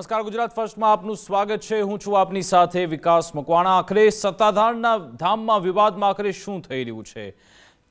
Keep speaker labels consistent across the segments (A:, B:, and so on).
A: નમસ્કાર, ગુજરાત ફર્સ્ટમાં આપનું સ્વાગત છે। હું છું આપની સાથે વિકાસ મકવાણા। આખરે સત્તાધારના ધામમાં વિવાદમાં આખરે શું થઈ રહ્યું છે?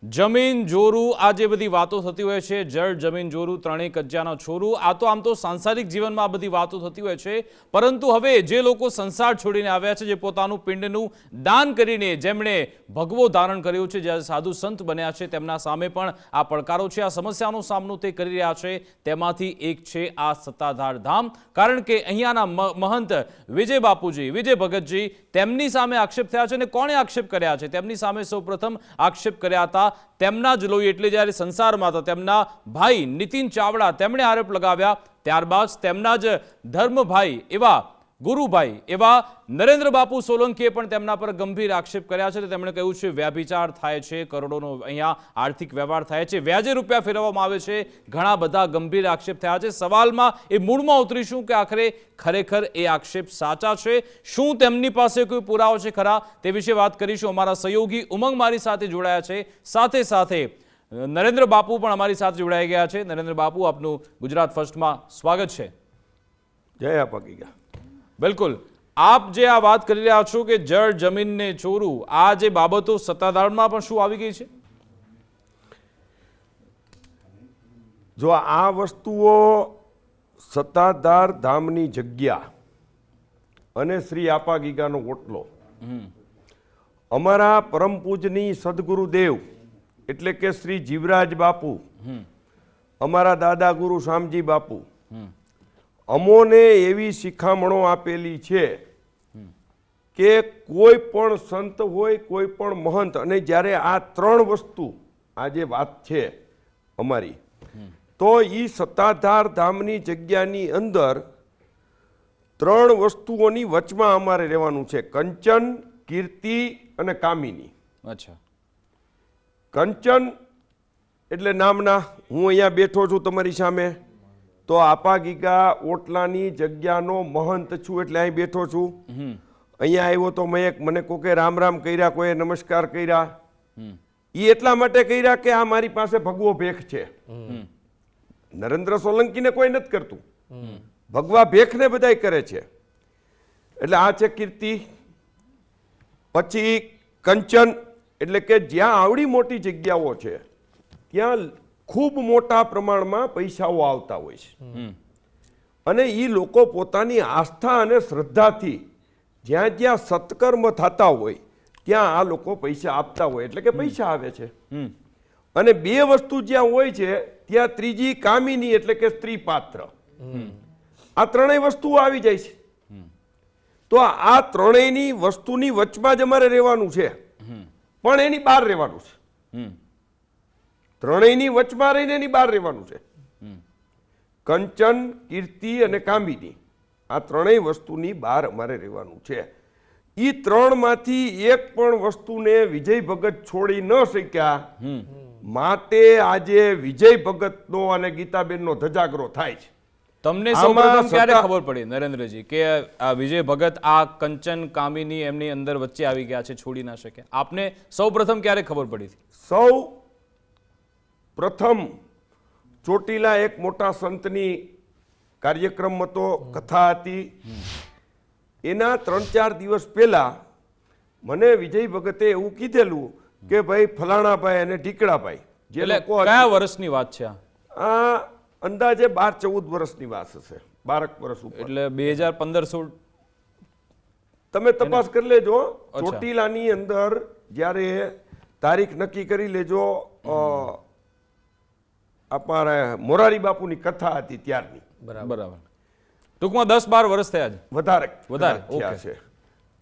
A: જમીન જોરું, આ જે બધી વાતો થતી હોય છે, જળ જમીન જોરું, ત્રણેય કજ્જાના છોરું, આ તો આમ તો સાંસારિક જીવનમાં આ બધી વાતો થતી હોય છે, પરંતુ હવે જે લોકો સંસાર છોડીને આવ્યા છે, જે પોતાનું પિંડનું દાન કરીને જેમણે ભગવો ધારણ કર્યો છે, જે સાધુ સંત બન્યા છે, તેમના સામે પણ આ પડકારો છે, આ સમસ્યાનો સામનો તે કરી રહ્યા છે। તેમાંથી એક છે આ સત્તાધાર ધામ, કારણ કે અહીંયાના મહંત વિજય બાપુજી, વિજય ભગતજી, તેમની સામે આક્ષેપ થયા છે। અને કોણે આક્ષેપ કર્યા છે? તેમની સામે સૌપ્રથમ આક્ષેપ કર્યા હતા તેમના જ લોહી એટલે જ્યારે સંસારમાં હતા તેમના ભાઈ નીતિન ચાવડા, તેમણે આરોપ લગાવ્યા। ત્યારબાદ તેમના જ ધર્મભાઈ એવા ગુરુભાઈ એવા નરેન્દ્ર બાપુ સોલંકીએ પણ તેમના પર ગંભીર આક્ષેપ કર્યા છે। તેમણે કહ્યું છે વ્યભિચાર થાય છે, કરોડોનો અહીંયા આર્થિક વ્યવહાર થાય છે, વ્યાજે રૂપિયા ફેરવવામાં આવે છે, ઘણા બધા ગંભીર આક્ષેપ થયા છે। સવાલમાં એ મૂળમાં ઉતરીશું કે આખરે ખરેખર એ આક્ષેપ સાચા છે? શું તેમની પાસે કોઈ પુરાવો છે ખરા? તે વિશે વાત કરીશું। અમારા સહયોગી ઉમંગ મારી સાથે જોડાયા છે, સાથે સાથે નરેન્દ્ર બાપુ પણ અમારી સાથે જોડાઈ ગયા છે। નરેન્દ્ર બાપુ, આપનું ગુજરાત ફર્સ્ટમાં સ્વાગત છે।
B: જય આપા।
A: બિલકુલ, આપ જે આ વાત કરી રહ્યા છો કે જળ જમીનને ચોરું, આ જે બાબતો સત્તાધારમાં પણ શું આવી ગઈ છે?
B: જો આ વસ્તુઓ સત્તાધાર ધામની જગ્યા અને શ્રી આપા ગીગાનો ઓટલો અમારા પરમ પૂજની સદગુરુદેવ એટલે કે શ્રી જીવરાજ બાપુ, અમારા દાદા ગુરુ શામજી બાપુ અમોને એવી શિખામણો આપેલી છે કે કોઈ પણ સંત હોય, કોઈ પણ મહંત, અને જ્યારે આ ત્રણ વસ્તુ આ જે વાત છે અમારી, તો એ સત્તાધાર ધામની જગ્યાની અંદર ત્રણ વસ્તુઓની વચમાં અમારે રહેવાનું છે: કંચન, કીર્તિ અને કામિની।
A: અચ્છા।
B: કંચન એટલે નામના, હું અહીંયા બેઠો છું તમારી સામે, તો આપા ગીગા ઓટલાની જગ્યાનો મહંત છું એટલે અહીં બેઠો છું। અહીંયા આવ્યો તો મને કોકે રામ રામ કર્યા, કોઈએ નમસ્કાર કર્યા, એ એટલા માટે કર્યા કે આ મારી પાસે ભગવો ભેખ છે। નરેન્દ્ર સોલંકીને કોઈ નથી કરતું, ભગવા ભેખને બધાય કરે છે। એટલે આ છે કીર્તિ। પછી કંચન એટલે કે જ્યાં આવડી મોટી જગ્યાઓ છે ત્યાં ખૂબ મોટા પ્રમાણમાં પૈસાઓ આવતા હોય છે, અને એ લોકો પોતાની આસ્થા અને શ્રદ્ધાથી જ્યાં જ્યાં સત્કર્મ થતા હોય ત્યાં આ લોકો પૈસા આપતા હોય, એટલે કે પૈસા આવે છે। અને બે વસ્તુ જ્યાં હોય છે ત્યાં ત્રીજી કામિની એટલે કે સ્ત્રી પાત્ર, આ ત્રણેય વસ્તુઓ આવી જાય છે। તો આ ત્રણેયની વસ્તુની વચમાં જ અમારે રહેવાનું છે, પણ એની બહાર રહેવાનું છે। ત્રણેયની વચમાં રહીને એની બહાર રહેવાનું છે। કંચન, કીર્તિ અને કામિની, આ ત્રણેય વસ્તુની બહાર અમારે રહેવાનું છે। એ ત્રણમાંથી એક પણ વસ્તુને વિજય ભગત છોડી ન શક્યા, માટે આજે વિજય ભગતનો અને ગીતાબેનનો ધજાગરો થાય છે।
A: તમને સૌપ્રથમ ક્યારે ખબર પડી નરેન્દ્રજી કે આ વિજય ભગત આ કંચન કામિની એમની અંદર વચ્ચે આવી ગયા છે, છોડી ના શકે? આપને સૌપ્રથમ ક્યારે ખબર પડી હતી?
B: સૌ પ્રથમ ચોટીલા એક મોટા સંતની કાર્યક્રમ હતો, કથા હતી, એના 3-4 દિવસ પહેલા મને વિજય ભગતે એવું કીધેલું કે ભાઈ ફલાણાભાઈ અને ઢીકડાભાઈ, જે લોકો,
A: કયા વર્ષની વાત છે
B: આ અંદાજે 12-14 વર્ષની વાત હશે, 12 વર્ષ ઉપર,
A: એટલે 2015-16
B: તમે તપાસ કરી લેજો। ચોટીલાની અંદર જ્યારે તારીખ નક્કી કરી લેજો, અમારે મોરારી બાપુની કથા હતી ત્યારની,
A: બરાબર, ટૂંકમાં 10-12 વર્ષ થયા છે,
B: વધારે
A: થયા
B: છે।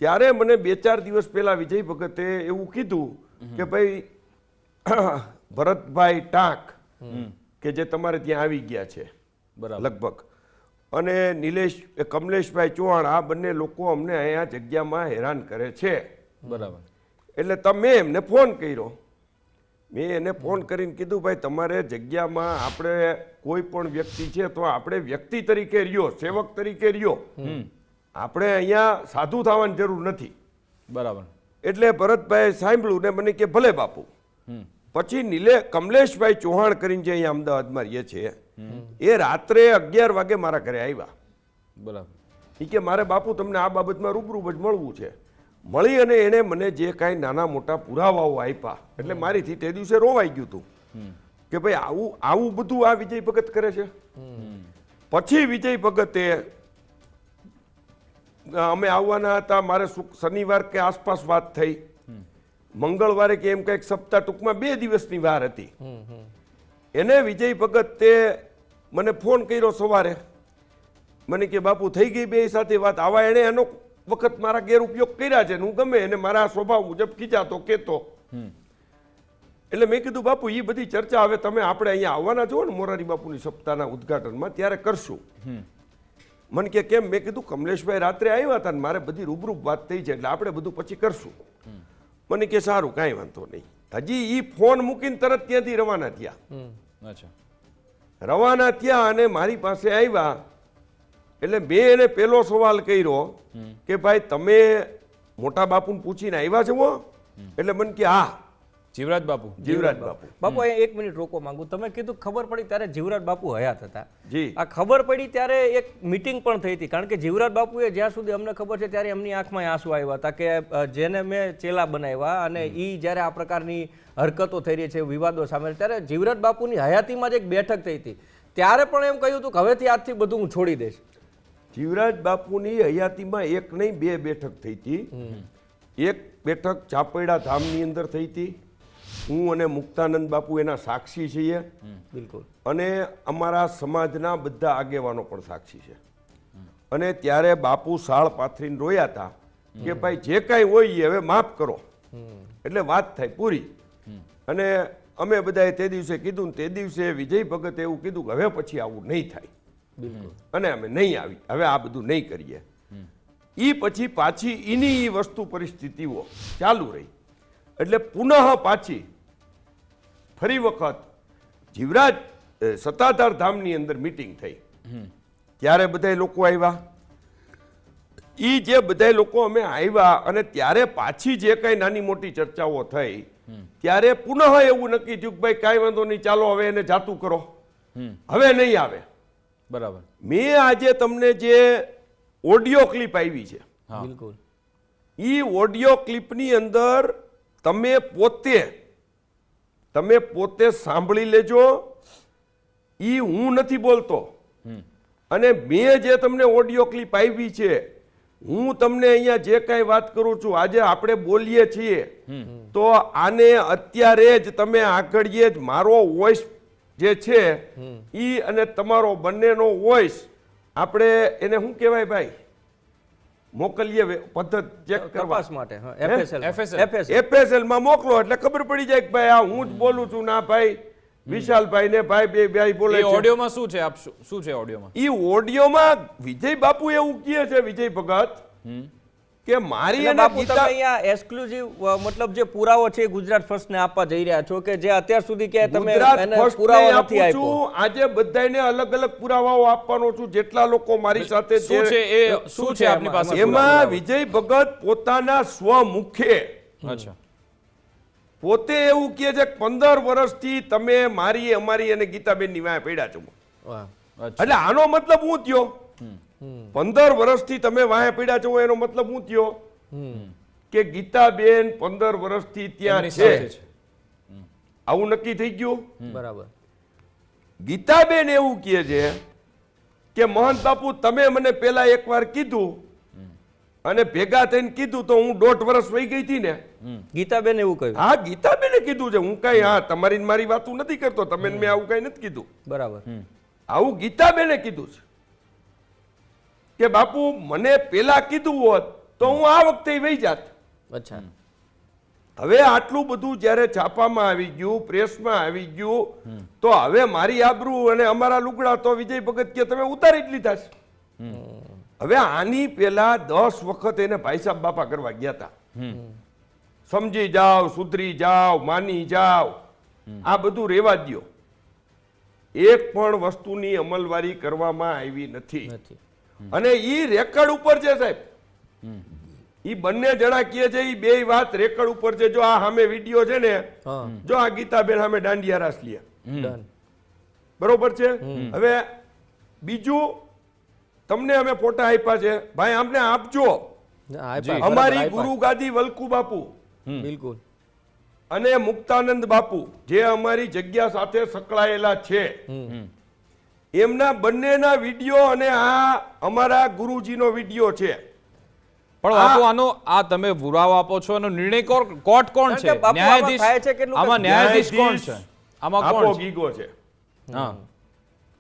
B: ત્યારે મને 2-4 દિવસ પહેલા વિજય ભગતે એવું કીધું કે ભાઈ ભરતભાઈ ટાંક કે જે તમારે ત્યાં આવી ગયા છે લગભગ, અને કમલેશભાઈ ચૌહાણ, આ બંને લોકો અમને અહીંયા જગ્યામાં હેરાન કરે છે।
A: બરાબર।
B: એટલે તમે એમને ફોન કર્યો। મેં એને ફોન કરીને કીધું ભાઈ તમારે જગ્યામાં આપણે કોઈ પણ વ્યક્તિ છે તો આપણે વ્યક્તિ તરીકે રહ્યો, સેવક તરીકે રહ્યો, આપણે અહીંયા સાધુ થવાની જરૂર નથી।
A: બરાબર।
B: એટલે ભરતભાઈ સાંભળ્યું ને મને કે ભલે બાપુ। પછી કમલેશભાઈ ચૌહાણ કરીને જે અહીંયા અમદાવાદમાં રહીએ છે, એ રાત્રે 11 વાગે મારા ઘરે આવ્યા।
A: બરાબર।
B: એ કે મારે બાપુ તમને આ બાબતમાં રૂબરૂ જ મળવું છે. મળી અને એણે મને જે કાંઈ નાના મોટા પુરાવાઓ આપ્યા એટલે મારીથી તે દિવસે રોવાઈ ગયું હતું કે ભાઈ આવું આવું બધું આ વિજય ભગત કરે છે. પછી વિજય ભગતે અમે આવવાના હતા, મારે શનિવાર કે આસપાસ વાત થઈ, મંગળવારે કે એમ કંઈક સપ્તાહ ટૂંકમાં 2 દિવસની વાર હતી. એને વિજય ભગત તે મને ફોન કર્યો સવારે, મને કે બાપુ થઈ ગઈ બે સાથે વાત. આવા એણે એનો વખત મારા ગેરઉપયોગ કર્યા છે, હું ગમે એને મારા સ્વભાવ મુજબ ખીજાતો કહેતો. એટલે મેં કીધું બાપુ એ બધી ચર્ચા હવે તમે આપણે અહીંયા આવવાના છો ને મોરારી બાપુની સપ્તાહના ઉદ્ઘાટનમાં ત્યારે કરશું. મને કે કેમ? મેં કીધું કમલેશભાઈ રાત્રે આવ્યા હતા ને મારે બધી રૂબરૂ વાત થઈ છે એટલે આપણે બધું પછી કરશું. મને કે સારું કાંઈ વાંધો નહીં. હજી એ ફોન મૂકીને તરત ત્યાંથી રવાના થયા. રવાના થયા અને મારી પાસે આવ્યા એટલે મેં એને પહેલો સવાલ કર્યો કે ભાઈ તમે મોટા બાપુને પૂછીને આવ્યા છો? એટલે મને કે હા.
A: જીવરાજ બાપુ.
B: જીવરાજ બાપુ.
C: બાપુ અહીંયા 1 મિનિટ રોકવા માંગુ. તમે કીધું ખબર પડી ત્યારે જીવરાજ બાપુ હયાત હતા.
B: જી.
C: આ ખબર પડી ત્યારે એક મીટિંગ પણ થઈ હતી, કારણ કે જીવરાજ બાપુએ જ્યાં સુધી અમને ખબર છે ત્યારે એમની આંખમાં આંસુ આવ્યા હતા કે જેને મેં ચેલા બનાવ્યા અને એ જ્યારે આ પ્રકારની હરકતો થઈ રહી છે, વિવાદો સામે, ત્યારે જીવરાજ બાપુની હયાતીમાં જ એક બેઠક થઈ હતી. ત્યારે પણ એમ કહ્યું હતું કે હવેથી આજથી બધું હું છોડી દઈશ.
B: જીવરાજ બાપુની હયાતીમાં એક નહીં 2 બેઠક થઈ હતી. એક બેઠક ચાપૈડા ધામની અંદર થઈ હતી. હું અને મુક્તાનંદ બાપુ એના સાક્ષી છીએ.
C: બિલકુલ.
B: અને અમારા સમાજના બધા આગેવાનો પણ સાક્ષી છે. અને ત્યારે બાપુ સાળ પાથરીને રોયા હતા કે ભાઈ જે કાંઈ હોય એ હવે માફ કરો, એટલે વાત થાય પૂરી. અને અમે બધાએ તે દિવસે કીધું, તે દિવસે વિજય ભગતે એવું કીધું કે હવે પછી આવું નહીં થાય. અને અમે નહીં આવી, હવે આ બધું નહીં કરીએ. એ પછી પાછી એની વસ્તુ પરિસ્થિતિઓ ચાલુ રહી એટલે પુનઃ પાછી ફરી વખત જીવરાજ સત્તાધાર ધામની અંદર મીટિંગ થઈ. ત્યારે બધા લોકો આવ્યા. એ જે બધા લોકો અમે આવ્યા અને ત્યારે પાછી જે કાંઈ નાની મોટી ચર્ચાઓ થઈ ત્યારે પુનઃ એવું નક્કી થયું કે ભાઈ કાંઈ વાંધો નહીં, ચાલો હવે એને જાતું કરો, હવે નહીં આવે.
A: બરાબર.
B: મેં આજે તમને જે ઓડિયો ક્લિપ આવી છે,
C: બિલકુલ,
B: એ ઓડિયો ક્લિપની અંદર તમે પોતે સાંભળી લેજો. એ હું નથી બોલતો. અને મેં જે તમને ઓડિયો ક્લિપ આવી છે, હું તમને અહીંયા જે કાંઈ વાત કરું છું, આજે આપણે બોલીએ છીએ તો આને અત્યારે જ તમે આગળીએ જ મારો વોઇસ જે છે એ અને તમારો બંનેનો વોઇસ આપણે એને શું કહેવાય ભાઈ, મોકલીએ પદ્ધત ચેક કરવા
C: તપાસ માટે.
B: FSL માં મોકલો એટલે ખબર પડી જાય કે ભાઈ આ હું જ બોલું છું ના ભાઈ વિશાલભાઈ ને ભાઈ બે ભાઈ બોલે છે.
A: ઓડિયોમાં શું છે? શું છે ઓડિયોમાં?
B: ઈ ઓડિયોમાં વિજય બાપુ એવું કહે છે, વિજય ભગત, કે મારી અને
C: બાપુ તમે
B: ગીતા
C: અહીંયા એક્સક્લુઝિવ મતલબ જે પુરાવો છે એ ગુજરાત ફર્સ્ટ ને આપવા જઈ રહ્યા છો કે જે અત્યાર સુધી કે તમે
B: ગુજરાત
C: એને
B: ફર્સ્ટ
C: પુરાવો
B: ને
C: નથી
B: આપું
C: આપ્યો.
B: છું. આજે બધાને અલગ અલગ પુરાવાઓ આપવાનો છું. જેટલા લોકો મારી સાથે
A: શું છે એ શું છે આપની પાસે?
B: એમાં વિજય ભગત પોતાના સ્વમુખે
A: અચ્છા
B: પોતે એવું કહે છે કે 15 વર્ષથી તમે મારી અમારી અને ગીતાબેનની વાંહે પડ્યા છો.
C: વાહ.
B: એટલે આનો મતલબ હું થયો 15 વર્ષથી તમે વાંહે પડ્યા છો, એનો મતલબ હું થયો કે ગીતાબેન 15 વર્ષથી ત્યાં
A: એમની
B: છે.
A: સાથે છે.
B: આવું નક્કી થઈ ગયું.
C: બરાબર.
B: ગીતાબેન એવું કહે છે કે મહંત બાપુ તમે મને પેલા એકવાર કીધું અને ભેગા થઈને કીધું તો હું 1.5 વર્ષ વહી ગઈ હતી ને.
C: ગીતાબેન એવું કહ્યું.
B: હા, ગીતાબેને કીધું છે. હું કઈ હા તમારી ને મારી વાતું નથી કરતો, તમે મેં આવું કઈ નથી કીધું.
C: બરાબર.
B: આવું ગીતાબેને કીધું છે કે બાપુ મને પેલા કીધું હોત તો હું આ વખતે વહી જાત.
C: અચ્છા.
B: હવે આટલું બધું જ્યારે છાપામાં આવી ગયું, પ્રેસમાં આવી ગયું, તો હવે મારી આબરૂ અને અમારા લુગડા તો વિજય ભગત કે તમે ઉતારી જ લીધા છે. હવે આની પેલા 10 વખત એને ભાઈ સાહેબ બાપા કરવા ગયા હતા. સમજી જાઓ, સુધરી જાઓ, માની જાઓ, આ બધું રેવા દ્યો. એક પણ વસ્તુની અમલવારી કરવામાં આવી નથી. અને ઈ રેકર્ડ ઉપર છે સાહેબ. ઈ બંને જણા કહે છે, ઈ બે વાત રેકર્ડ ઉપર છે. જો આ સામે વિડીયો છે ને, જો આ ગીતાબેન સામે દાંડિયા રાસ લે,
C: ડન.
B: બરોબર છે. હવે બીજું તમને અમે ફોટા આપ્યા છે ભાઈ, અમને આપજો. અમારી ગુરુ ગાદી વલ્કુ બાપુ
C: બિલકુલ
B: અને મુક્તાનંદ બાપુ જે અમારી જગ્યા સાથે સંકળાયેલા છે, એમના બંનેના વિડીયો અને આ અમારા ગુરુજીનો વિડીયો છે.
A: પણ બાપુ આનો આ તમે પુરાવો આપો છો એનો નિર્ણય કોર્ટ કોણ છે?
C: કારણ કે બાપુ આમાં થાય છે કેટલું
A: આમાં ન્યાયાધીશ કોણ છે? આમાં
B: આપો
A: કોણ છે?
B: ગીગો છે.
A: હા,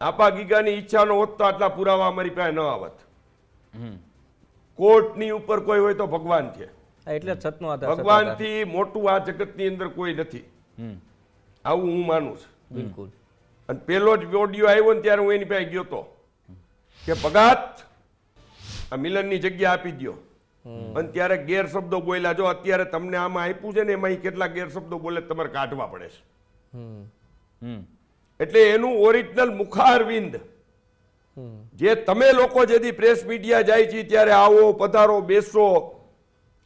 B: આપા ગીગાની ઈચ્છા ન હોત તો આટલા પુરાવા અમારી પાસે ન આવત. કોર્ટની ઉપર કોઈ હોય તો ભગવાન છે.
C: એટલે જ સતનો આધાર
B: ભગવાનથી મોટું આ જગતની અંદર કોઈ નથી, આવું હું માનું છું.
C: બિલકુલ.
B: અને પેલો જ ઓડિયો આવ્યો ને ત્યારે હું એની પાસે ગયો તો કે ભગાત આ મિલનની જગ્યા આપી દો, અને ત્યારે ગેરશબ્દો બોલ્યા. જો અત્યારે તમને આમાં આપ્યું છે ને એમાં ઈ કેટલા ગેરશબ્દો બોલે તમારે કાઢવા પડે છે. એટલે એનું ઓરિજિનલ મુખારવિંદ જે તમે લોકો જેથી પ્રેસ મીડિયા જાય છે ત્યારે આવો, પધારો, બેસો,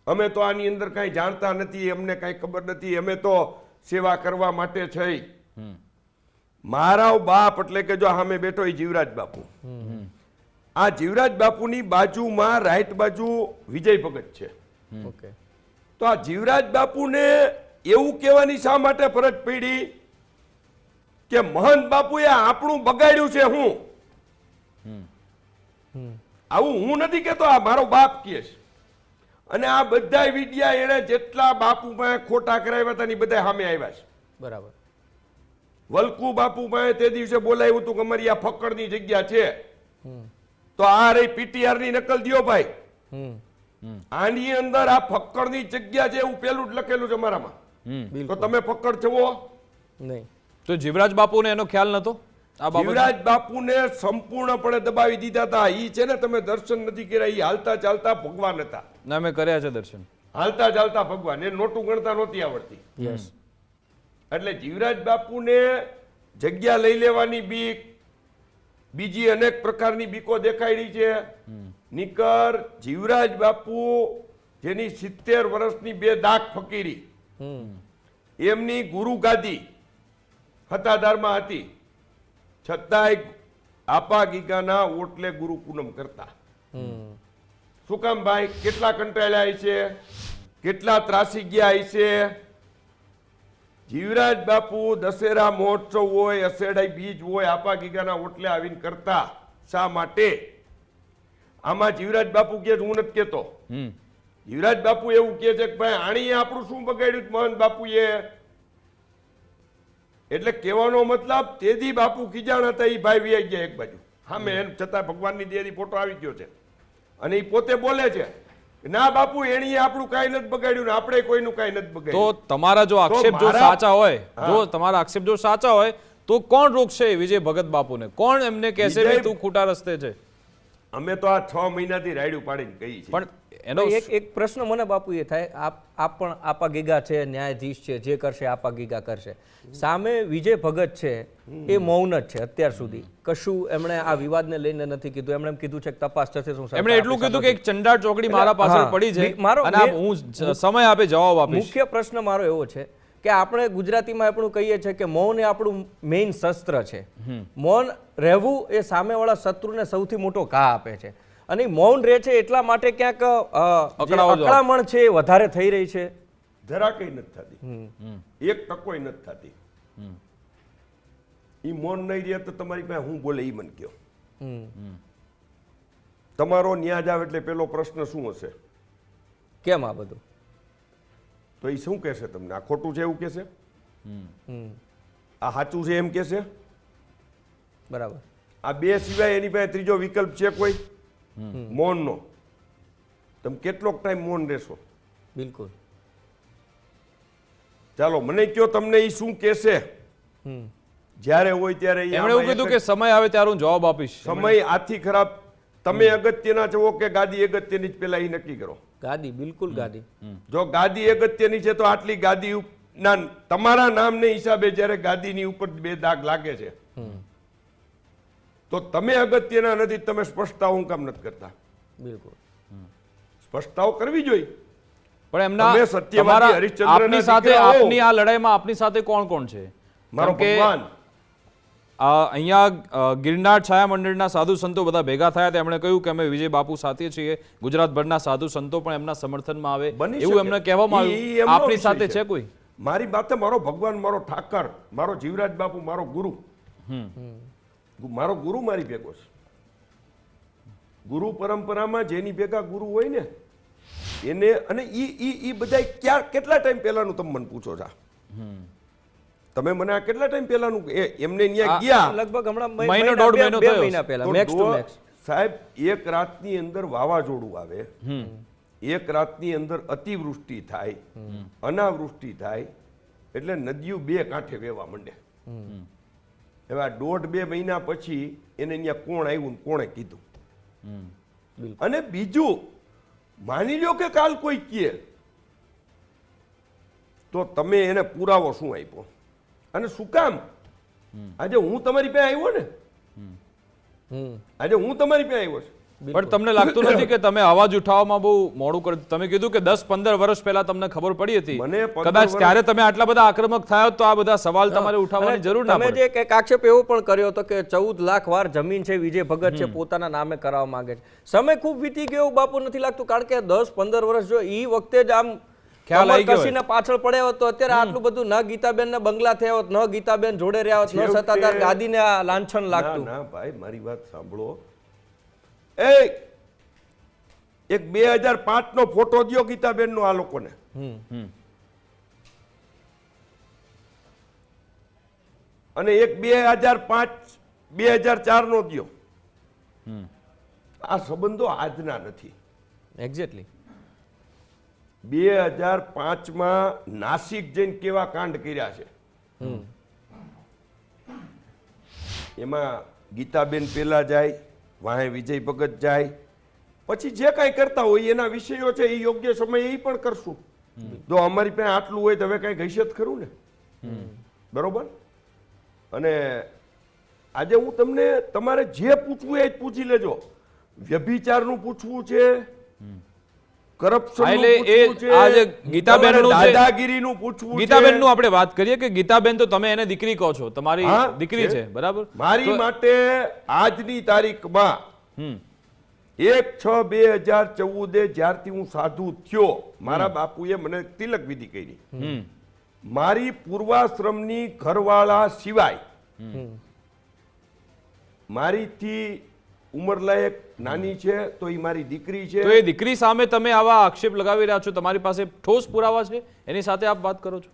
B: અમે તો આની અંદર કાંઈ જાણતા નથી, અમને કાંઈ ખબર નથી, અમે તો સેવા કરવા માટે છે. મારા બાપ એટલે કે જો સામે બેઠો એ જીવરાજ બાપુ, આ જીવરાજ બાપુની બાજુમાં રાઈટ બાજુ વિજય ભગત છે.
C: ઓકે.
B: તો આ જીવરાજ બાપુને એવું કહેવાની શા માટે ફરજ પડી કે મહંત બાપુએ આપણું બગાડ્યું છે? આવું હું નથી કહેતો, આ મારો બાપ કહે છે. અને આ બધા વિડિયા એને જેટલા બાપુ પાસે ખોટા કરાવ્યા હતા ને બધા સામે આવ્યા છે.
C: બરાબર.
B: વલ્કુ બાપુ પાસે તે દિવસે બોલાવ્યું હતું કે અમારી આ ફક્કડની જગ્યા છે, તો આ રહી પીટીઆર ની નકલ દ્યો ભાઈ. આની અંદર આ ફક્કડની જગ્યા છે એવું પેલું જ લખેલું છે અમારામાં. તો તમે ફક્કડ છો
C: નહીં?
A: તો જીવરાજ બાપુને એનો ખ્યાલ નતો? આ બાબત
B: જીવરાજ બાપુને સંપૂર્ણપણે દબાવી દીધા હતા. ઈ છે ને, તમે દર્શન નથી કર્યા, ઈ હાલતા ચાલતા ભગવાન હતા.
A: ના, મેં કર્યા છે દર્શન.
B: હાલતા ચાલતા ભગવાન, એ નોટું ગણતા નહોતી આવડતી.
C: યસ.
B: એટલે જીવરાજ બાપુને જગ્યા લઈ લેવાની બીક, બીજી અનેક પ્રકારની બીકો દેખાડી છે. નિકર જીવરાજ બાપુ જેની 70 વર્ષની બે દાખ ફકીરી, એમની ગુરુ ગાદી હતાદારમાં હતી, છતાંય આપા ગીગાના ઓટલે ગુરુ પૂનમ કરતા. શું કામ ભાઈ? કેટલા કંટાળ્યા છે, કેટલા ત્રાસી ગયા છે. જીવરાજ બાપુ દશેરા મહોત્સવ હોય, અષાઢી બીજ હોય, આપા ગીગાના ઓટલે આવીને કરતા. શા માટે? આમાં જીવરાજ બાપુ કે હું નથી કેતો, જીવરાજ બાપુ એવું કે છે કે ભાઈ આણીએ આપણું શું બગાડ્યું મહંત બાપુએ. એટલે કહેવાનો મતલબ તેદી બાપુ ખીજાણ હતા, એ ભાઈ વ્યાઈ ગયા એક બાજુ. હા, મેં એમ છતાં ભગવાનની દેરી ફોટો આવી ગયો છે અને એ પોતે બોલે છે ના બાપુ એણીએ આપણું કાંઈ નથી બગાડ્યું ને આપણે કોઈનું કાંઈ નથી બગાડ્યું.
A: તો તમારા જો આક્ષેપ જો સાચા હોય, જો તમારા આક્ષેપ જો સાચા હોય તો કોણ રોકશે વિજય ભગત બાપુને? કોણ એમને કહેશે કે તું ખોટા રસ્તે છે?
B: અમે તો આ 6 મહિનાથી રાયડું પાડીને કહી છે.
A: પણ એનો
C: એક પ્રશ્ન મને બાપુ એ થાય, આપ પણ આપા ગીગા છે, ન્યાયાધીશ છે, જે કરશે આપા ગીગા કરશે. સામે વિજય ભગત છે એ મૌન જ છે અત્યાર સુધી, કશું એમણે આ વિવાદને લઈને નથી કીધું. એમણે એમ કીધું છે કે તપાસ થશે. શું
A: એમણે એટલું કીધું કે એક ચંડાળ ચોકડી મારા પાછળ પડી છે અને હું સમય આપે જવાબ આપીશ.
C: મુખ્ય પ્રશ્ન મારો એવો છે કે આપણે ગુજરાતીમાં આપણું કહીએ છીએ કે મૌન એ આપણું મેઇન શસ્ત્ર છે. મૌન રહેવું એ સામેવાળા શત્રુને સૌથી મોટો ઘા આપે છે. અને મૌન રહે છે એટલા માટે ક્યાંક અકળામણ છે એ વધારે થઈ રહી છે.
B: જરા કઈ નથી થતી, 1% નથી થતી. ઈ મૌન નહીં રહે તો તમારી પાસે હું બોલે ઈ મને કયો. તમારો ન્યાજ આવે એટલે પેલો પ્રશ્ન શું હશે?
C: કેમ આ બધું?
B: તો એ શું કહેશે તમને? આ ખોટું છે એવું કહેશે? આ સાચું છે એમ કહેશે?
C: બરાબર.
B: આ બે સિવાય એની પાસે ત્રીજો વિકલ્પ છે કોઈ? મૌનનો. તમે કેટલોક ટાઈમ મૌન રહેશો?
C: બિલકુલ.
B: ચાલો મને કયો તમને એ શું કહેશે? જ્યારે હોય ત્યારે
A: એમણે એવું કીધું કે સમય આવે ત્યારે હું જવાબ આપીશ.
B: સમય આથી ખરાબ. તમે અગત્યના છો કે ગાદી અગત્યની જ પેલા એ નક્કી કરો.
C: ગાદી, બિલકુલ ગાદી.
B: જો ગાદી અગત્યની છે તો આટલી ગાદી ના તમારા નામને હિસાબે જ્યારે ગાદીની ઉપર બે દાગ લાગે છે તો તમે અગત્યના નથી, તમે સ્પષ્ટતાઓ હું કામ નથી કરતા?
C: બિલકુલ.
B: સ્પષ્ટતાઓ કરવી જોઈએ.
A: પણ એમના
B: તમે સત્યવાદી
A: તમારા
B: હરિશ્ચંદ્રના
A: આપની સાથે
B: દીકરા હો.
A: આપની આ લડાઈમાં આપની સાથે કોણ કોણ છે?
B: મારો
A: કેમ કે
B: ભગવાન.
A: અહીંયા ગિરનાર છાયા મંડળના સાધુ સંતો બધા ભેગા થયા તેમણે કહ્યું કે અમે વિજય બાપુ સાથે છીએ, ગુજરાતભરના સાધુ સંતો પણ એમના સમર્થનમાં આવે
B: બની
A: એવું
B: શકે.
A: એમને કહેવામાં
B: ઈ
A: આવ્યું.
B: એમનો
A: આપની
B: વિષય
A: સાથે
B: છે.
A: છે કોઈ?
B: મારી બાતે મારો ભગવાન, મારો ઠાકર, મારો જીવરાજ બાપુ, મારો ગુરુ, મારો ગુરુ મારી ભેગો છે. ગુરુ પરંપરામાં જેની ભેગા ગુરુ હોય ને એને, અને ઈ બધા ક્યાં કેટલા ટાઈમ પહેલાનું તમે મને પૂછો છો? તમે મને આ કેટલા ટાઈમ પહેલાનું એમને અહીંયા ગયા?
C: લગભગ હમણાં
A: મહિનો, દોઢ મહિનો
C: બે
A: થયો.
C: મહિના પહેલા
B: તો
C: મેક્સ ટુ મેક્સ.
B: સાહેબ, એક રાતની અંદર વાવાઝોડું આવે, એક રાતની અંદર અતિવૃષ્ટિ થાય, અનાવૃષ્ટિ થાય, એટલે નદીઓ બે કાંઠે વહેવા માંડે. હવે આ 1.5-2 મહિના પછી એને અહીંયા કોણ આવ્યું ને કોણે કીધું? અને બીજું, માની લો કે કાલ કોઈ કહે તો તમે એને પુરાવો શું આપ્યો અને શું કામ? આજે હું તમારી પાસે આવ્યો ને, આજે હું તમારી પાસે આવ્યો છું.
A: પણ તમને લાગતું નથી કે તમે અવાજ ઉઠાવવામાં બહુ મોડું કર્યું? તમે કીધું કે 10-15 વર્ષ પહેલા તમને ખબર પડી હતી,
B: મને 15
A: કદાચ
B: વર્ષ-
A: ત્યારે તમે આટલા બધા આક્રમક થયા હોત તો આ બધા સવાલ તમારે ઉઠાવવાની જરૂર ના
C: તમે
A: પડે.
C: જે એક આક્ષેપ એવો પણ કર્યો હતો કે 14 લાખ વાર જમીન છે વિજય ભગત છે પોતાના નામે કરાવવા માંગે છે. સમય ખૂબ વીતી ગયો એવું બાપુ નથી લાગતું? કારણ કે 10-15 વર્ષ જો ઈ વખતે જ આમ
A: ખ્યાલ આવી ગયો હોય.
C: કસીને પાછળ પડ્યા હોત તો અત્યારે આટલું બધું ન ગીતાબેન ને બંગલા થયા હોત, ન ગીતાબેન જોડે રહ્યા હોત, ન સત્તાધાર ગાદીને આ લાંછન
B: ના
C: લાગતું.
B: ના ભાઈ, મારી વાત સાંભળો. એક 2005 નો ફોટો દ્યો ગીતાબેન નો આ લોકોને. અને એક 2005-2004 નો દ્યો. આ સંબંધો આજના નથી.
C: એક્ઝેક્ટલી.
B: 2005 નાસિક જઈને કેવા કાંડ કર્યા છે એમાં ગીતાબેન પેલા જાય, વાહે વિજય ભગત જાય, પછી જે કાંઈ કરતા હોય એના વિષયો છે એ યોગ્ય સમયે એ પણ કરશું. જો અમારી પાસે આટલું હોય તો હવે કાંઈ ઘસત ખરું ને, બરોબર? અને આજે હું તમને, તમારે જે પૂછવું એ જ પૂછી લેજો. વ્યભિચારનું પૂછવું છે, કરપ્શન
A: એટલે એ આ જે ગીતાબેનનું છે,
B: દાદાગીરીનું પૂછવું છે.
A: ગીતાબેનનું આપણે વાત કરીએ કે ગીતાબેન તો તમે એને દીકરી કહો છો, તમારી
B: હા,
A: દીકરી છે, બરાબર?
B: મારી માટે આજની તારીખમાં 1/6/2014 જ્યારથી હું સાધુ થયો, મારા બાપુએ મને તિલક વિધિ કરી. મારી પૂર્વાશ્રમની ઘરવાળા સિવાય મારીથી ઉંમરલાયક નાની છે તો એ મારી દીકરી છે.
A: તો એ દીકરી સામે તમે આવા આક્ષેપ લગાવી રહ્યા છો, તમારી પાસે ઠોસ પુરાવા છે? એની સાથે આપ વાત કરો છો?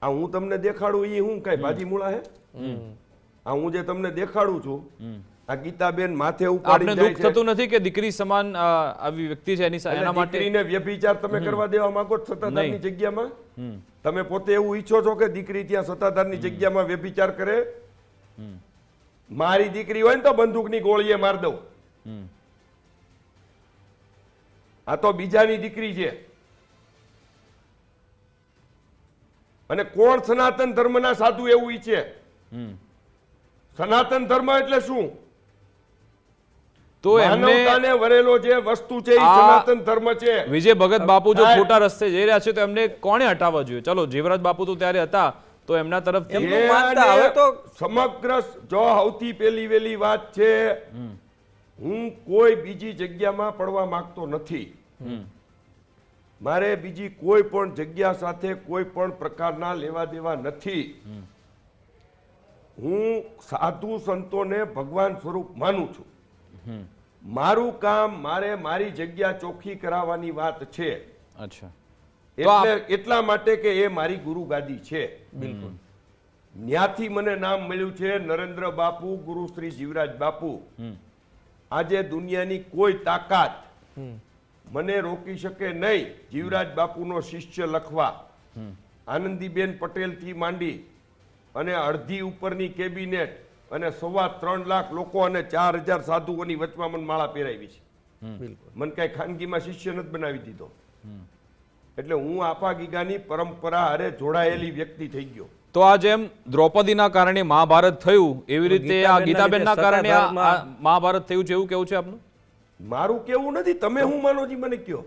B: આ હું તમને દેખાડું એ હું કઈ ભાજી મૂળા હે? આ હું જે તમને દેખાડું છું, આ ગીતાબેન માથે ઉપાડી
A: આપને
B: જાય
A: દુઃખ
B: છે.
A: થતું નથી કે દીકરી સમાન આવી વ્યક્તિ છે એની
B: એટલે
A: એના માટે?
B: દીકરીને વ્યભિચાર તમે કરવા દેવા માંગો છો સત્તાધારની જગ્યામાં? તમે પોતે એવું ઈચ્છો છો કે દીકરી ત્યાં સત્તાધારની જગ્યામાં વ્યભિચાર કરે? મારી દીકરી હોય ને તો બંદૂકની ગોળીએ માર દઉં. આ તો બીજાની દીકરી છે. અને કોણ સનાતન ધર્મના સાધુ એવું ઈચ્છે? સનાતન ધર્મ એટલે શું?
A: તો એમને
B: માનવતાને વરેલો જે વસ્તુ છે એ
A: આ
B: સનાતન ધર્મ છે.
A: વિજય ભગત બાપુ જો
B: સાહેબ,
A: ખોટા રસ્તે જઈ રહ્યા છે તો એમને કોણે હટાવવા જોઈએ? ચલો, જીવરાજ બાપુ તો ત્યારે હતા તો એમના તરફથી
C: એમનું માનતા હવે તો
B: સમગ્ર, જો સૌથી પહેલી વેલી વાત છે, હું કોઈ બીજી જગ્યામાં પડવા માંગતો નથી. મારે બીજી કોઈ પણ જગ્યા સાથે કોઈ પણ પ્રકારના લેવા દેવા નથી. હું સાધુ સંતોને ભગવાન સ્વરૂપ માનું છું. મારું કામ, મારે મારી જગ્યા ચોખ્ખી કરાવવાની વાત છે.
A: અચ્છા,
B: એટલા માટે કે એ મારી ગુરુ ગાદી છે. બિલકુલ. ન્યાથી મને નામ મળ્યું છે નરેન્દ્ર બાપુ, ગુરુ શ્રી જીવરાજ બાપુ. આજે દુનિયાની કોઈ તાકાત મને રોકી શકે નહીં જીવરાજ બાપુનો શિષ્ય લખવા. આનંદીબેન પટેલ થી માંડી અને અડધી ઉપરની કેબિનેટ અને 3.25 લાખ લોકો અને 4000 સાધુઓની વચમાં મને માળા પહેરાવી છે. મને કઈ ખાનગીમાં શિષ્ય નથી બનાવી દીધો. એટલે હું આપા ગીગાની પરંપરા હારે જોડાયેલી વ્યક્તિ થઈ ગયો.
A: તો આ જેમ દ્રૌપદીના કારણે મહાભારત થયું એવી રીતે આ ગીતાબેનના કારણે આ મહાભારત થયું છે એવું કેવું છે આપનું?
B: મારું કેવું નથી, તમે હું માનો જી મને કયો.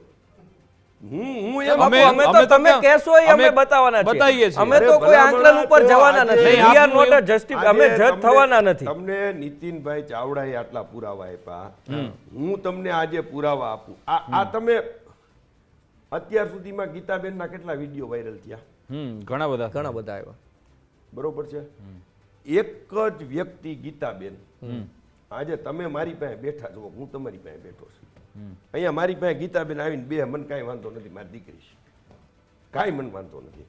B: હું એમ
C: બાપુ, અમે તો તમે કહેશો એ અમે બતાવવાના છીએ.
A: બતાવીએ છીએ.
C: અમે તો
B: અરે
C: કોઈ આંકલન ઉપર
B: ભલામણ
C: જવાના
B: આજે
C: નથી.
A: નહીં,
C: We are
A: આપનું
C: not a
A: એવું-
C: justice. અમે જજ થવાના નથી.
B: તમને નીતિનભાઈ ચાવડાએ આટલા પુરાવા આપ્યા, હું તમને આજે પુરાવા આપું. આ તમે અત્યાર સુધીમાં ગીતાબેનના કેટલા વિડીયો વાયરલ થયા?
A: ઘણા બધા
C: ઘણા બધા આવ્યા.
B: બરોબર છે. એક જ વ્યક્તિ ગીતાબેન, આજે તમે મારી પાસે બેઠા છો, હું તમારી પાસે બેઠો છું. અહીંયા મારી પાસે ગીતાબેન આવીને બે, મને કાંઈ વાંધો નથી, મારી દીકરી છે, કાંઈ મને વાંધો નથી.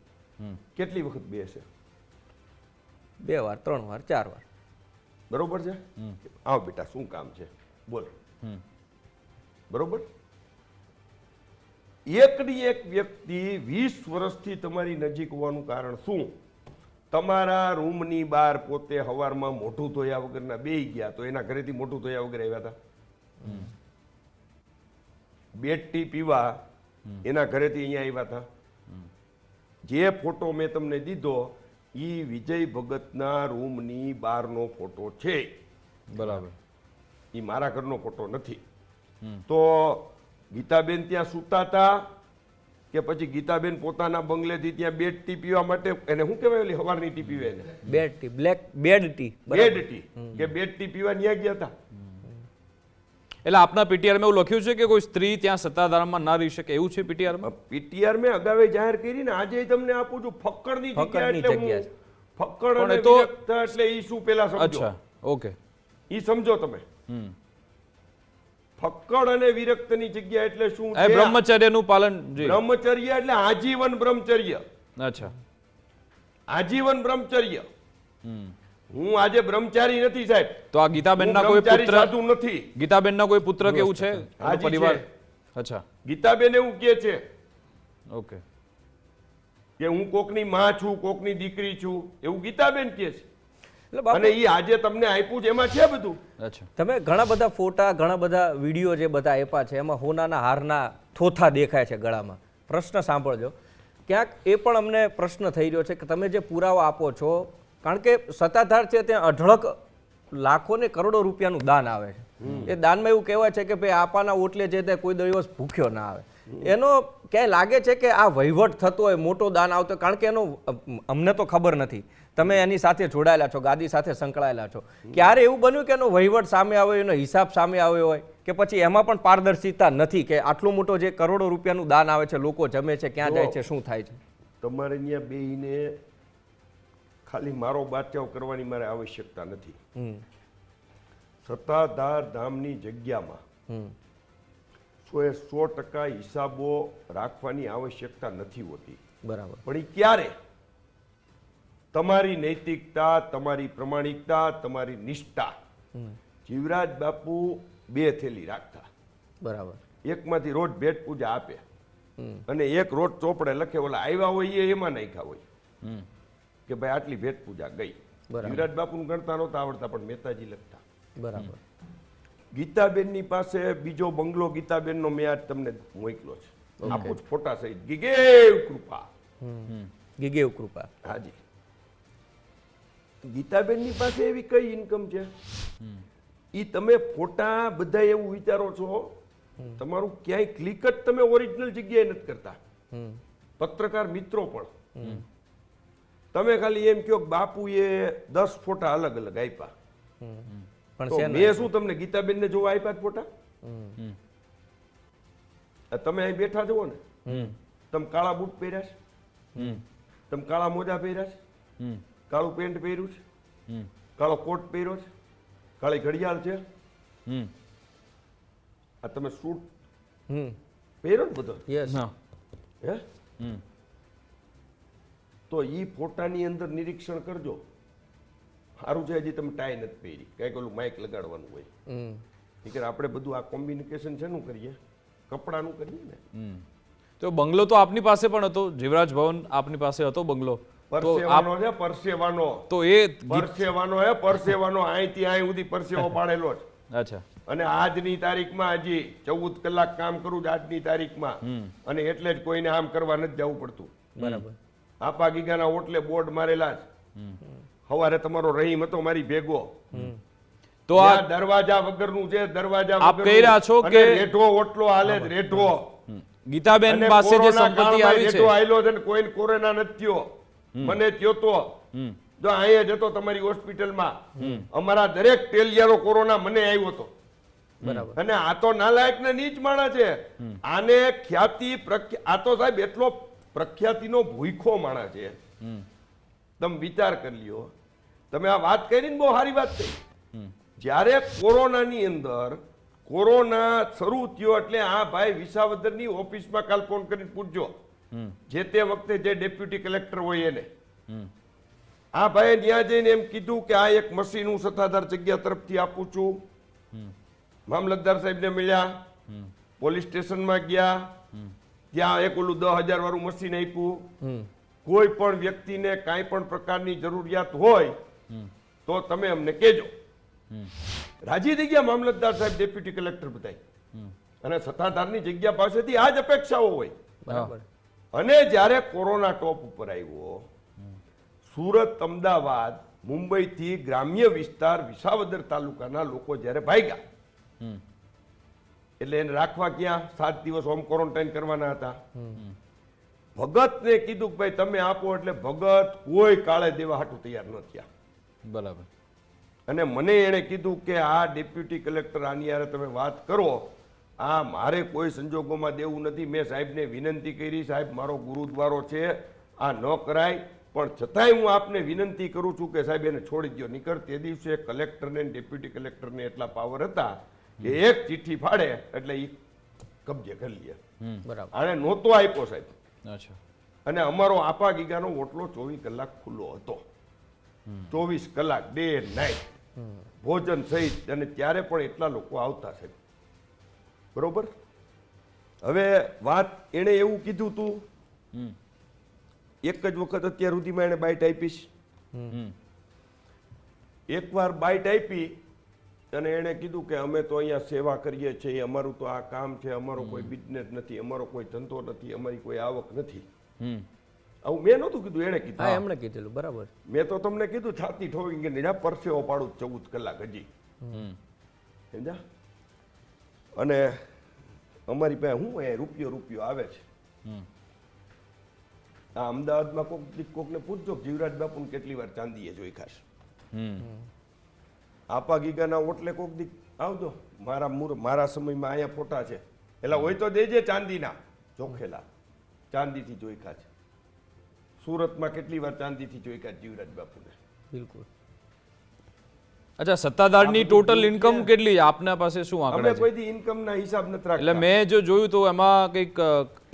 B: કેટલી વખત બે છે?
C: 2 વાર 3 વાર 4 વાર.
B: બરોબર છે. આવ બેટા, શું કામ છે બોલ. બરોબર. એકની એક વ્યક્તિ 20 વર્ષથી તમારી નજીક હોવાનું કારણ શું? તમારા રૂમની બહાર પોતે હવારમાં મોઢું ધોયા વગરના બેહી ગયા, તો એના ઘરેથી મોઢું ધોયા વગર આવ્યા હતા. બેડ ટી પીવા એના ઘરેથી અહીંયા આવ્યા હતા. જે ફોટો મેં તમને દીધો એ વિજય ભગતના રૂમની બહારનો ફોટો છે.
A: બરાબર.
B: એ મારા ઘરનો ફોટો નથી. તો ગીતાબેન ત્યાં સૂતા હતા કે પછી ગીતાબેન પોતાના બંગલેથી ત્યાં બેડ ટી પીવા માટે, એને શું કહેવાય ઓલી હવારની ટી પીવે એને?
C: Bed tea, black bed tea.
B: Bed tea કે બેડ ટી પીવા ન્યા ગયા હતા?
A: એટલે આપના પીટીઆરમાં એવું લખ્યું છે કે કોઈ સ્ત્રી ત્યાં સત્તાધારમાં ના રહી શકે, એવું છે પીટીઆરમાં?
B: પીટીઆર મેં અગાઉ જાહેર કરી ને, આજે તમને આપું છું. ફક્કડની જગ્યા
C: ફક્કડની
B: એટલે
C: જગ્યા
B: હું ફક્કડ
A: પણ
B: અને
A: એ તો-
B: વિરક્ત એટલે ઈ શું પેલા સમજો.
A: અચ્છા, ઓકે.
B: ઈ સમજો તમે. ફક્કડ અને વિરક્તની જગ્યા એટલે શું
A: એ
B: છે?
A: બ્રહ્મચર્યનું પાલન. જી.
B: બ્રહ્મચર્ય એટલે આજીવન બ્રહ્મચર્ય.
A: અચ્છા.
B: આજીવન બ્રહ્મચર્ય. હું આજે બ્રહ્મચારી નથી સાહેબ.
A: તો આ ગીતાબેનના
B: હું
A: કોઈ
B: બ્રહ્મચારી
A: પુત્ર,
B: સાધુ નથી.
A: ગીતાબેનના કોઈ પુત્ર કેવું છે? એનો
B: હાજી
A: પરિવાર?
B: છે.
A: અચ્છા,
B: ગીતાબેન એવું કહે છે
A: ઓકે.
B: કે હું કોકની માં છું, કોકની દીકરી છું, એવું ગીતાબેન કહે છે.
C: એટલે બાપુ,
B: અને ઈ આજે તમને આપ્યું છે એમાં છે બધું.
A: અચ્છા.
C: તમે ઘણા બધા ફોટા, ઘણા બધા વિડીયો જે બધા આપ્યા છે, એમાં હોનાના હારના થોથા દેખાય છે ગળામાં. પ્રશ્ન સાંભળજો, ક્યાંક એ પણ અમને પ્રશ્ન થઈ રહ્યો છે કે તમે જે પુરાવા આપો છો, કારણ કે સત્તાધાર છે ત્યાં અઢળક લાખો ને કરોડો રૂપિયાનું દાન આવે છે. એ દાનમાં એવું કહેવાય છે કે ભાઈ આપાના ઓટલે જે તે કોઈ દિવસ ભૂખ્યો ના આવે. એનો ક્યાંય લાગે છે કે આ વહીવટ થતો હોય, મોટો દાન આવતો? કારણ કે એનો અમને તો ખબર નથી, તમે એની સાથે જોડાયેલા છો, ગાદી સાથે સંકળાયેલા છો. ક્યારે એવું બન્યું કે એનો વહીવટ સામે આવ્યો, એનો હિસાબ સામે આવ્યો હોય, કે પછી એમાં પણ પારદર્શિતા નથી કે આટલો મોટો જે કરોડો રૂપિયાનું દાન આવે છે, લોકો જમે છે, ક્યાં જાય છે, શું થાય છે?
B: તમારે અહીંયા બેહીને ખાલી મારો બાચાવ કરવાની મારે આવશ્યકતા નથી. સત્તાધાર ધામની જગ્યામાં 100% હિસાબો રાખવાની આવશ્યકતા નથી હોતી.
C: બરાબર.
B: પણ ઈ ક્યારે? તમારી નૈતિકતા, તમારી પ્રમાણિકતા, તમારી નિષ્ઠા. જીવરાજ બાપુ 2 થેલી રાખતા.
C: બરાબર.
B: એકમાંથી રોજ ભેટ પૂજા આપે અને એક રોજ ચોપડે લખે, ઓલા આવ્યા હોય એ એમાં નાખ્યા હોય કે ભાઈ આટલી ભેટ પૂજા ગઈ.
C: બરાબર.
B: જીવરાજ બાપુનું ગણતા નહોતા આવડતા, પણ મહેતાજી લખતા.
C: બરાબર.
B: ગીતાબેનની પાસે બીજો બંગલો ગીતાબેનનો મેં આજ તમને મોકલ્યો છે. આપું જ ફોટા સહિત. ગીગેવ કૃપા.
C: ગીગેવ કૃપા.
B: હાજી. ગીતાબેનની પાસે એવી કઈ ઇન્કમ છે? ઈ તમે ફોટા બધા એવું વિચારો છો, તમારું ક્યાંય ક્લિક જ તમે ઓરિજિનલ જગ્યાએ નથી કરતા. પત્રકાર મિત્રો પણ તમે ખાલી એમ કહો કે બાપુએ 10 ફોટા અલગ અલગ આપ્યા.
C: પણ
B: તો મેં શું તમને ગીતાબેનને જોવા આપ્યા જ ફોટા? તમે અહીં બેઠા જુઓ ને, તમે કાળા બૂટ પહેર્યા છે, તમે કાળા મોજા પહેર્યા છે, કાળું પેન્ટ પહેર્યું છે, કાળો કોટ પહેર્યો છે, કાળી ઘડિયાળ છે, આ તમે સૂટ પહેર્યો ને બધો,
C: યસ.
B: હે? તો ઈ ફોટાની અંદર નિરીક્ષણ કરજો. સારું છે હજી તમે ટાઈ નથી પહેરી, કંઈક ઓલું માઇક લગાડવાનું હોય. નહીંતર આપણે બધું આ કોમ્બિનિકેશન શેનું કરીએ? કપડાનું કરીએ ને.
A: તો બંગલો તો આપની પાસે પણ હતો, જીવરાજ ભવન આપની પાસે હતો બંગલો.
B: પરસેવાનો છે, પરસેવાનો.
A: તો એ
B: પરસેવાનો હે, પરસેવાનો. અહીંથી અહીં સુધી પરસેવો પાડેલો છે.
A: અચ્છા.
B: અને આજની તારીખમાં હજી 14 કલાક કામ કરું છું આજની તારીખમાં, અને એટલે જ કોઈને આમ કરવા નથી જવું પડતું.
C: બરાબર.
B: આપા ગીગાના ઓટલે બોર્ડ મારેલા છે. સવારે તમારો રહીમ હતો મારી ભેગો.
A: તો આ
B: દરવાજા વગરનું છે, દરવાજા
A: આપ કહી રહ્યા છો
B: વગરનું.
A: કે
B: અને રેઢો ઓટલો હાલે જ, રેઢો.
A: ગીતાબેન
B: અને
A: પાસે જે
B: કોરોના
A: સંપત્તિ
B: કાળમાં
A: આવી
B: જેટલો
A: છે
B: આયલો છે ને કોઈને કોરોના નથી થયો. મને થયો તો જો અહીંયા જતો તમારી હોસ્પિટલમાં અમારા દરેક તેલિયાનો કોરોના મને આવ્યો હતો.
C: બરાબર.
B: અને આ તો નાલાયક ને નીચ માણસ છે. આને ખ્યાતિ આ તો સાહેબ એટલો પ્રખ્યાતિનો ભૂખો માણસ છે. તમે વિચાર કરી લ્યો. તમે આ વાત કરી ને બહુ સારી વાત થઈ. જ્યારે કોરોનાની અંદર કોરોના શરૂ થયો એટલે આ ભાઈ વિસાવદરની ઓફિસમાં કાલ ફોન કરીને પૂછજો જે તે વખતે જે ડેપ્યુટી કલેક્ટર હોય એને. આ ભાઈ ત્યાં જઈને એમ કીધું કે આ એક મશીન હું સત્તાધાર જગ્યા તરફથી આપું છું. મામલતદાર સાહેબને મળ્યા, પોલીસ સ્ટેશનમાં ગયા, ત્યાં એક ઓલું 10,000 વાળું મશીન આપ્યું. કોઈ પણ વ્યક્તિને કાંઈ પણ પ્રકારની જરૂરિયાત હોય તો તમે અમને કહેજો. રાજી થઈ ગયા મામલતદાર સાહેબ, ડેપ્યુટી કલેક્ટર બધાય. અને સત્તાધારની જગ્યા પાસેથી આ જ અપેક્ષાઓ હોય.
C: બરાબર.
B: અને જ્યારે કોરોના ટોપ ઉપર આવ્યો, સુરત, અમદાવાદ, મુંબઈથી ગ્રામ્ય વિસ્તાર વિસાવદર તાલુકાના લોકો જ્યારે ભાગ્યા એટલે એને રાખવા ક્યાં 7 દિવસ હોમ ક્વોરન્ટાઇન કરવાના હતા. ભગતને કીધું કે ભાઈ તમે આપો એટલે ભગત કોઈ કાળે દેવા હાટું તૈયાર ન થયા.
A: બરાબર.
B: અને મને એણે કીધું કે આ ડેપ્યુટી કલેક્ટર આની યારે તમે વાત કરો, આ મારે કોઈ સંજોગોમાં દેવું નથી. મેં સાહેબને વિનંતી કરી, સાહેબ મારો ગુરુદ્વારો છે, આ ન કરાય, પણ છતાંય હું આપને વિનંતી કરું છું કે સાહેબ એને છોડી દો. નીકળ તે દિવસે કલેક્ટરને ડેપ્યુટી કલેક્ટરને એટલા પાવર હતા કે એક ચિઠ્ઠી ફાડે એટલે એ કબજે કરી લે.
C: બરાબર.
B: આને નહોતો આપ્યો સાહેબ.
A: અચ્છા.
B: અને અમારો આપા ગીગાનો ઓટલો 24 કલાક ખુલ્લો હતો. 24 કલાક ડે નાઇટ ભોજન સહિત. અને ત્યારે પણ એટલા લોકો આવતા છે. બરોબર. હવે વાત એણે એવું કીધું તું, એક જ વખત અત્યાર સુધીમાં એને બાઇટ આપીશ. એકવાર બાઇટ આપી અને એણે કીધું કે અમે તો અહીંયા સેવા કરીએ છીએ, અમારું તો આ કામ છે, અમારો કોઈ બિઝનેસ નથી, અમારો કોઈ ધંધો નથી, અમારી કોઈ આવક નથી. આવું મેં નહોતું કીધું, એણે કીધું.
C: હા, એમણે કીધેલું. બરાબર.
B: મેં તો તમને કીધું છાતી ઠોકી કે નહીં, પરસેવો પાડું 14 કલાક હજી. સમજ્યા? અને અમારી પાસે હું રૂપિયો આવે છે. આ અમદાવાદમાં કોકને પૂછજો જીવરાજ બાપુને કેટલી વાર ચાંદીએ જોઈ ખાસ. આપા ગીગાના ઓટલે કોક દી આવજો. મારા સમયમાં અહીંયા ફોટા છે, એટલે હોય તો દેજે ચાંદીના ચોખેલા. ચાંદીથી જોઈ ખાસ. સુરતમાં કેટલી વાર ચાંદીથી જોઈ ખાસ જીવરાજ બાપુને.
C: બિલકુલ.
A: અચ્છા, સત્તાધારની ટોટલ ઇન્કમ કેટલી છે? આપના પાસે શું
B: અમે
A: આંકડા છે?
B: કોઈ દી ઇન્કમના હિસાબ નથી
A: એટલે
B: રાખતા.
A: મેં જો જોયું તો એમાં કંઈક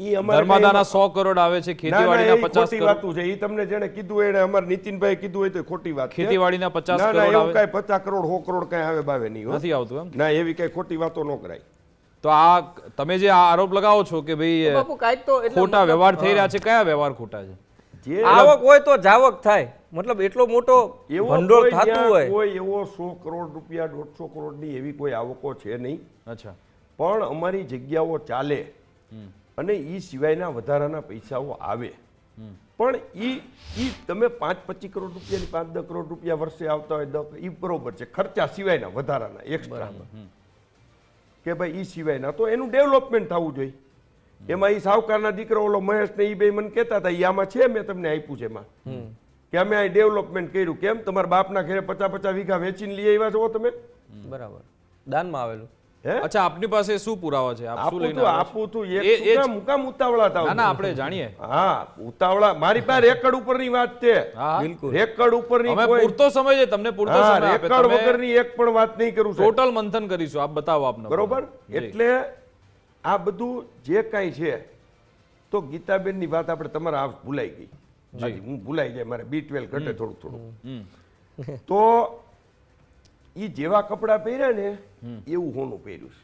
B: ઈ અમારે
A: નર્મદાના 100 કરોડ આવે છે, ખેતીવાડીના 50
B: ખોટી
A: કરોડ,
B: વાતું છે. ઈ તમને જેણે કીધું એને અમાર નીતિનભાઈ કીધું હોય તો ખોટી વાત છે.
A: ખેતીવાડીના 50
B: ના,
A: કરોડ
B: એવું
A: આવે.
B: કાંઈ 50 કરોડ 100 કરોડ કાંઈ આવે બાવે નહીં હો.
A: નથી આવતું એમ?
B: ના, એવી કાંઈ ખોટી વાતો ન કરાય.
A: તો આ તમે જે આ આરોપ લગાવો છો કે ભાઈ
C: બાપુ કાંઈક તો એટલે
A: ખોટા વ્યવહાર થઈ રહ્યા છે, કયા વ્યવહાર ખોટા છે?
B: જે
C: આવક હોય તો જાવક થાય. મતલબ એટલો મોટો
B: એવો
C: ભંડોળ
B: કોઈ
C: થતું
B: ત્યાં
C: હોય.
B: કોઈ એવો 100 કરોડ રૂપિયા 150 કરોડની એવી કોઈ આવકો છે નહીં.
A: અચ્છા.
B: પણ અમારી જગ્યાઓ ચાલે અને ઈ સિવાયના વધારાના પૈસાઓ આવે. પણ ઈ તમે 5-25 કરોડ રૂપિયાની 5-10 કરોડ રૂપિયા વર્ષે આવતા હોય ઈ બરોબર છે, ખર્ચા સિવાયના વધારાના એક્સ્ટ્રા કે ભાઈ ઈ સિવાયના તો એનું ડેવલપમેન્ટ થવું જોઈએ. એમાં ઈ સાવકારના દીકરો ઓલો મહેશ ને ઈ બે મને કહેતા હતા, ઈ આમાં છે, મેં તમને આપ્યું છે એમાં કે અમે આ ડેવલપમેન્ટ કર્યું. કેમ તમારા બાપના ઘરે 50-50 વીઘા વેચીને લઈ આવ્યા છો તમે?
C: બરાબર. દાનમાં આવેલું.
B: હે?
A: અચ્છા, આપની પાસે શું પુરાવા છે? આપ શું લઈને આવ્યા છો?
B: આપું તું એક મુકામ ઉતાવળા થાવ.
A: ના ના, આપણે જાણીએ.
B: હા, ઉતાવળા મારી પાસે રેકર્ડ ઉપરની વાત છે.
A: હા,
C: બિલકુલ.
B: રેકર્ડ ઉપરની
A: અમે
B: કોઈ
A: પૂરતો સમય છે, તમને પૂરતો
B: હા,
A: સમય આપે.
B: રેકર્ડ
A: તમે
B: વગરની એક પણ વાત નહીં કરું છું.
A: ટોટલ મંથન કરીશું, આપ બતાવો આપને.
B: બરોબર. એટલે આ બધું જે કાંઈ છે તો ગીતાબેનની વાત આપણે તમારા આ ભૂલાઈ ગઈ. હું ભૂલાઈ જાય, મારે B12 ઘટે થોડું. તો ઈ જેવા કપડા પહેર્યા ને એવું હોનું પહેર્યું છે.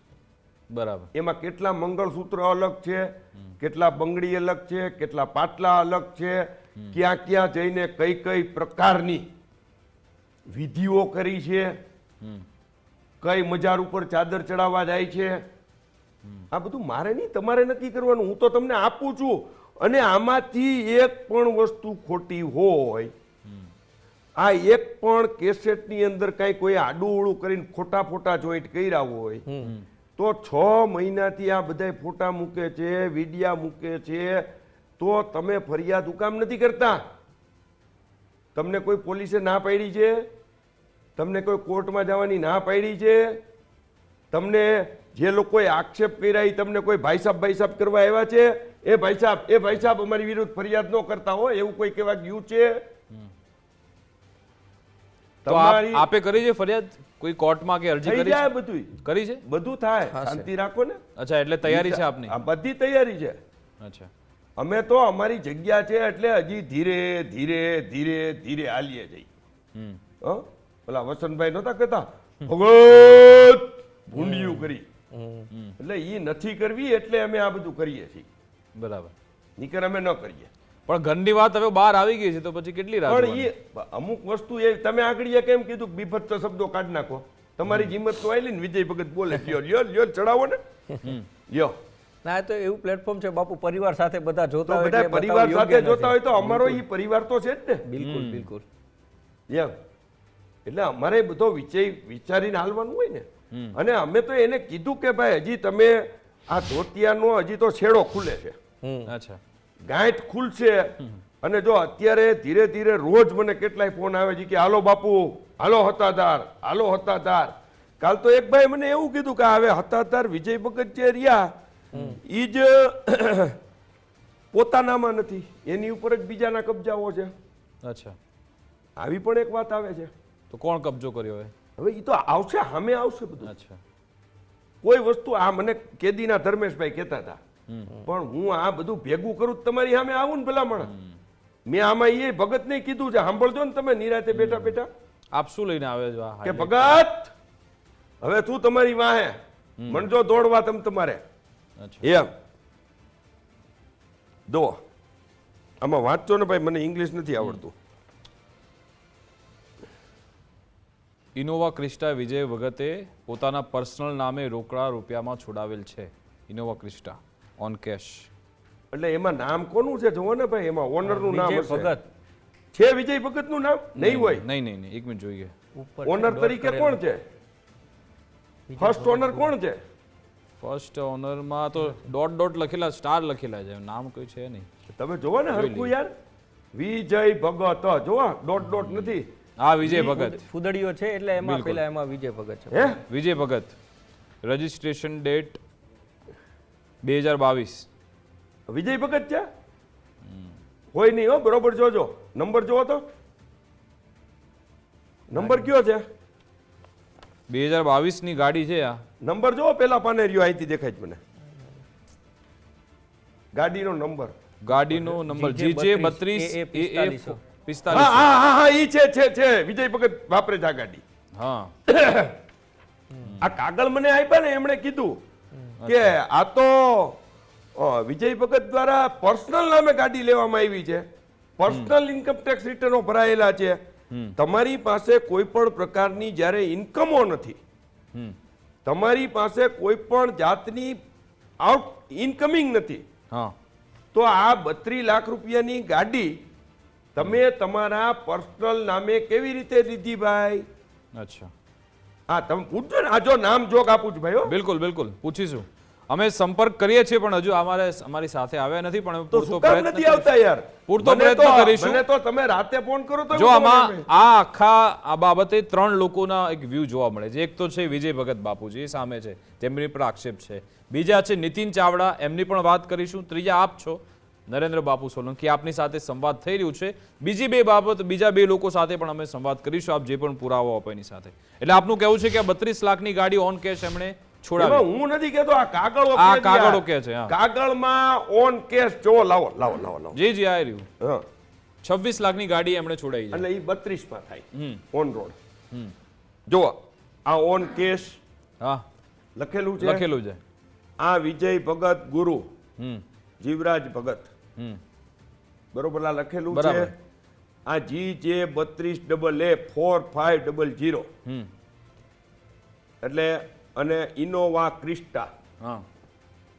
A: બરાબર.
B: એમાં કેટલા મંગળસૂત્ર અલગ છે, કેટલા બંગડી અલગ છે, કેટલા પાટલા અલગ છે, ક્યાં ક્યાં જઈને કઈ કઈ પ્રકારની વિધિઓ કરી છે, કઈ મજાર ઉપર ચાદર ચડાવવા જાય છે. આ બધું મારે નહીં, તમારે નક્કી કરવાનું. હું તો તમને આપું છું. અને આમાંથી એક પણ વસ્તુ ખોટી હોય, આ એક પણ કેસેટની અંદર કઈ કોઈ આડું ઉડું કરીને ખોટા જોઈન્ટ કર્યા હોય તો 6 મહિનાથી આ બધા ફોટા મૂકે છે, વિડિયા મૂકે છે, તો તમે ફરિયાદ હું કામ નથી કરતા? તમને કોઈ પોલીસે ના પાડી છે? તમને કોઈ કોર્ટમાં જવાની ના પાડી છે? તમને જે લોકોએ આક્ષેપ કર્યા એ તમને કોઈ ભાઈ સાહેબ કરવા આવ્યા છે? એ ભાઈ સાહેબ અમારી વિરુદ્ધ ફરિયાદ ન કરતા હોય એવું કોઈ કહેવા ગયું છે?
A: તો આપે કરી છે ફરિયાદ કોઈ કોર્ટમાં કે અરજી
B: થઈ
A: કરી
B: જાય,
A: છે?
B: બધું
A: કરી છે?
B: બધું થાય, શાંતિ રાખો ને.
A: અચ્છા, એટલે તૈયારી છે આપની?
B: આ બધી તૈયારી છે.
A: અચ્છા,
B: અમે તો અમારી જગ્યા છે એટલે હજી ધીરે ધીરે ધીરે ધીરે હાલીએ જઈએ. હં? પેલા વસંતભાઈ નહોતા કહેતા ભગત ભૂંડિયું કરી, એટલે એ નથી કરવી એટલે અમે આ બધું કરીએ છીએ.
A: બરાબર.
B: નીકર અમે ન કરીએ.
A: પણ ઘરની વાત હવે બહાર આવી ગઈ છે તો પછી કેટલી રાહ
B: પણ
A: જોવાની?
B: એ અમુક વસ્તુ એ તમે આગળ કેમ કીધું કે બીભત્સ શબ્દો કાઢી નાખો? તમારી જીમત તો આવેલી ને વિજય ભગત બોલે લ્યો લ્યો લ્યો ચડાવો ને લ્યો.
C: ના, તો એવું પ્લેટફોર્મ છે બાપુ, પરિવાર સાથે બધા
B: તો
C: જોતા હોય
B: બધા
C: એટલે
B: પરિવાર
C: બતાવવું
B: સાથે
C: યોગ્ય
B: જોતા હોય તો
C: નથી.
B: અમારો ઈ પરિવાર તો છે જ ને.
C: બિલકુલ બિલકુલ.
B: એમ એટલે અમારે બધો વિચારીને હાલવાનું હોય ને. અને અમે તો એને કીધું કે ભાઈ હજી તમે આ ધોતિયાનો હજી તો છેડો ખુલે છે,
A: અચ્છા,
B: ગાંઠ ખુલશે. અને જો અત્યારે ધીરે ધીરે રોજ મને કેટલાય ફોન આવે છે કે હાલો બાપુ, હાલો હતાધાર, હાલો હતાધાર. કાલ તો એક ભાઈ મને એવું કીધું કે હવે હતાધાર વિજય ભગત જે રહ્યા ઈ જ પોતાનામાં નથી, એની ઉપર જ બીજાના કબજાઓ છે.
A: અચ્છા,
B: આવી પણ એક વાત આવે છે.
A: તો કોણ કબજો કર્યો
B: હવે ઈ તો આવશે, સામે આવશે બધું.
A: અચ્છા,
B: કોઈ વસ્તુ આ મને કેદીના ધર્મેશભાઈ કહેતા હતા, પણ હું આ બધું ભેગું કરું તો તમારી સામે આવું ને ભલામણ. મેં આમાં એ ભગત ને કીધું છે, સાંભળજો ને તમે નિરાતે બેઠા બેઠા,
A: આપ શું લઈને આવે છો?
B: કે ભગત હવે તું તમારી વાહે મણજો દોડવા તમારે.
A: અચ્છા,
B: એમ દો આમાં વાંચજો ને ભાઈ, મને ઇંગ્લિશ નથી આવડતું.
A: ઇનોવા ક્રિસ્ટા વિજય ભગતે પોતાના પર્સનલ નામે રોકડા રૂપિયામાં છોડાવેલ છે. Innova Crysta on cash.
B: એટલે એમાં નામ કોનું છે જોવો ને ભાઈ, એમાં ઓનરનું નામ
C: વિજય
B: હશે.
C: ભગત
B: છે વિજય ભગતનું નામ? નહીં હોય.
A: નહીં નહીં નહીં, એક મિનિટ જોઈએ.
C: ઉપર
B: ઓનર
C: ડોટ
B: તરીકે
C: કરેલું.
B: કોણ છે? ફર્સ્ટ ઓનર કોણ છે?
A: ફર્સ્ટ ઓનરમાં તો ડોટ ડોટ લખેલા, સ્ટાર લખેલા છે, નામ કોઈ છે નહીં.
B: તમે જોવો ને હરખું યાર, વિજય ભગત જોવો, ડોટ ડોટ નથી.
A: હા, વિજય ભગત.
C: ફુદડીઓ છે એટલે એમાં
A: બિલકુલ.
C: પેલા એમાં વિજય ભગત છે.
B: હે
A: વિજય ભગત. Registration date 2022.
B: વિજય ભગત છે? હોય નહીં હો, બરોબર જોજો. નંબર જોવો તો, નંબર કયો છે?
A: 2022 ની ગાડી છે આ.
B: નંબર જોવો, પેલા પાને રહ્યો અહીંથી દેખાય છે મને ગાડીનો નંબર.
A: ગાડીનો નંબર GJ 32
B: હા હા હા હા, ઈ છે વિજય ભગત વાપરે છે આ ગાડી.
A: હા,
B: આ કાગળ મને આપ્યા ને એમણે કીધું કે આ તો વિજય ભગત દ્વારા પર્સનલ નામે ગાડી લેવામાં આવી છે, પર્સનલ ઇન્કમ ટેક્સ રિટર્નો ભરાયેલા છે. તમારી પાસે કોઈ પણ પ્રકારની જ્યારે ઇન્કમો નથી, તમારી પાસે કોઈ પણ જાતની આઉટ ઇનકમિંગ નથી,
A: હા,
B: તો આ 32 લાખ રૂપિયાની ગાડી તમે તમારા પર્સનલ નામે કેવી રીતે લીધી ભાઈ?
A: અચ્છા,
B: હા તમે પૂછજો ને, આ જો નામ જોગ આપું છું ભાઈ હો.
A: બિલકુલ બિલકુલ પૂછીશું. અમે સંપર્ક કરીએ છીએ પણ હજુ અમારી સાથે આવ્યા નથી, પણ
B: તો શું કામ નથી આવતા યાર?
A: પૂરતો
B: મને
A: પ્રયત્ન
B: તો-
A: કરીશું.
B: મને તો તમે રાતે ફોન કરો તો
A: જો
B: હું
A: આમાં
B: તમને-
A: આ આખા બાબતે 3 લોકોના એક વ્યૂ જોવા મળે છે. એક તો છે વિજય ભગત બાપુજી, એ સામે છે, તેમની પર આક્ષેપ છે. બીજા છે નીતિન ચાવડા, એમની પણ વાત કરીશું. ત્રીજા આપ છો, નરેન્દ્ર બાપુ સોલંકી, આપની સાથે સંવાદ થઈ રહ્યું છે. બીજી બે બાબત, બીજા બે લોકો સાથે પણ અમે સંવાદ કરીશું, આપ જે પણ પુરાવો આપો એની સાથે. એટલે આપનું કહેવું છે કે આ 32 લાખની ગાડી ઓન કેશ એમણે છોડાવી.
B: એમાં હું નથી કહેતો, આ કાગળો
A: આ
B: કહે છે
A: કાગળો
B: યાર.
A: કહે છે, હા.
B: કાગળમાં ઓન કેસ જો લાવો લાવો લાવો લાવો.
A: જી જી, આ રહ્યું.
B: હા
A: 26 લાખની ગાડી એમણે છોડાવી છે.
B: એટલે એ 32 માં થાય
A: હમ,
B: ઓન રોડ. જો આ ઓન કેસ
A: હા,
B: લખેલું છે,
A: લખેલું છે.
B: આ વિજય ભગત ગુરુ
A: હમ,
B: જીવરાજ ભગત,
A: હમ,
B: બરોબર આ લખેલું છે.
A: બરાબર.
B: આ GJ 32AA 4500
A: હમ,
B: એટલે અને ઇનોવા ક્રિસ્ટા
A: હા,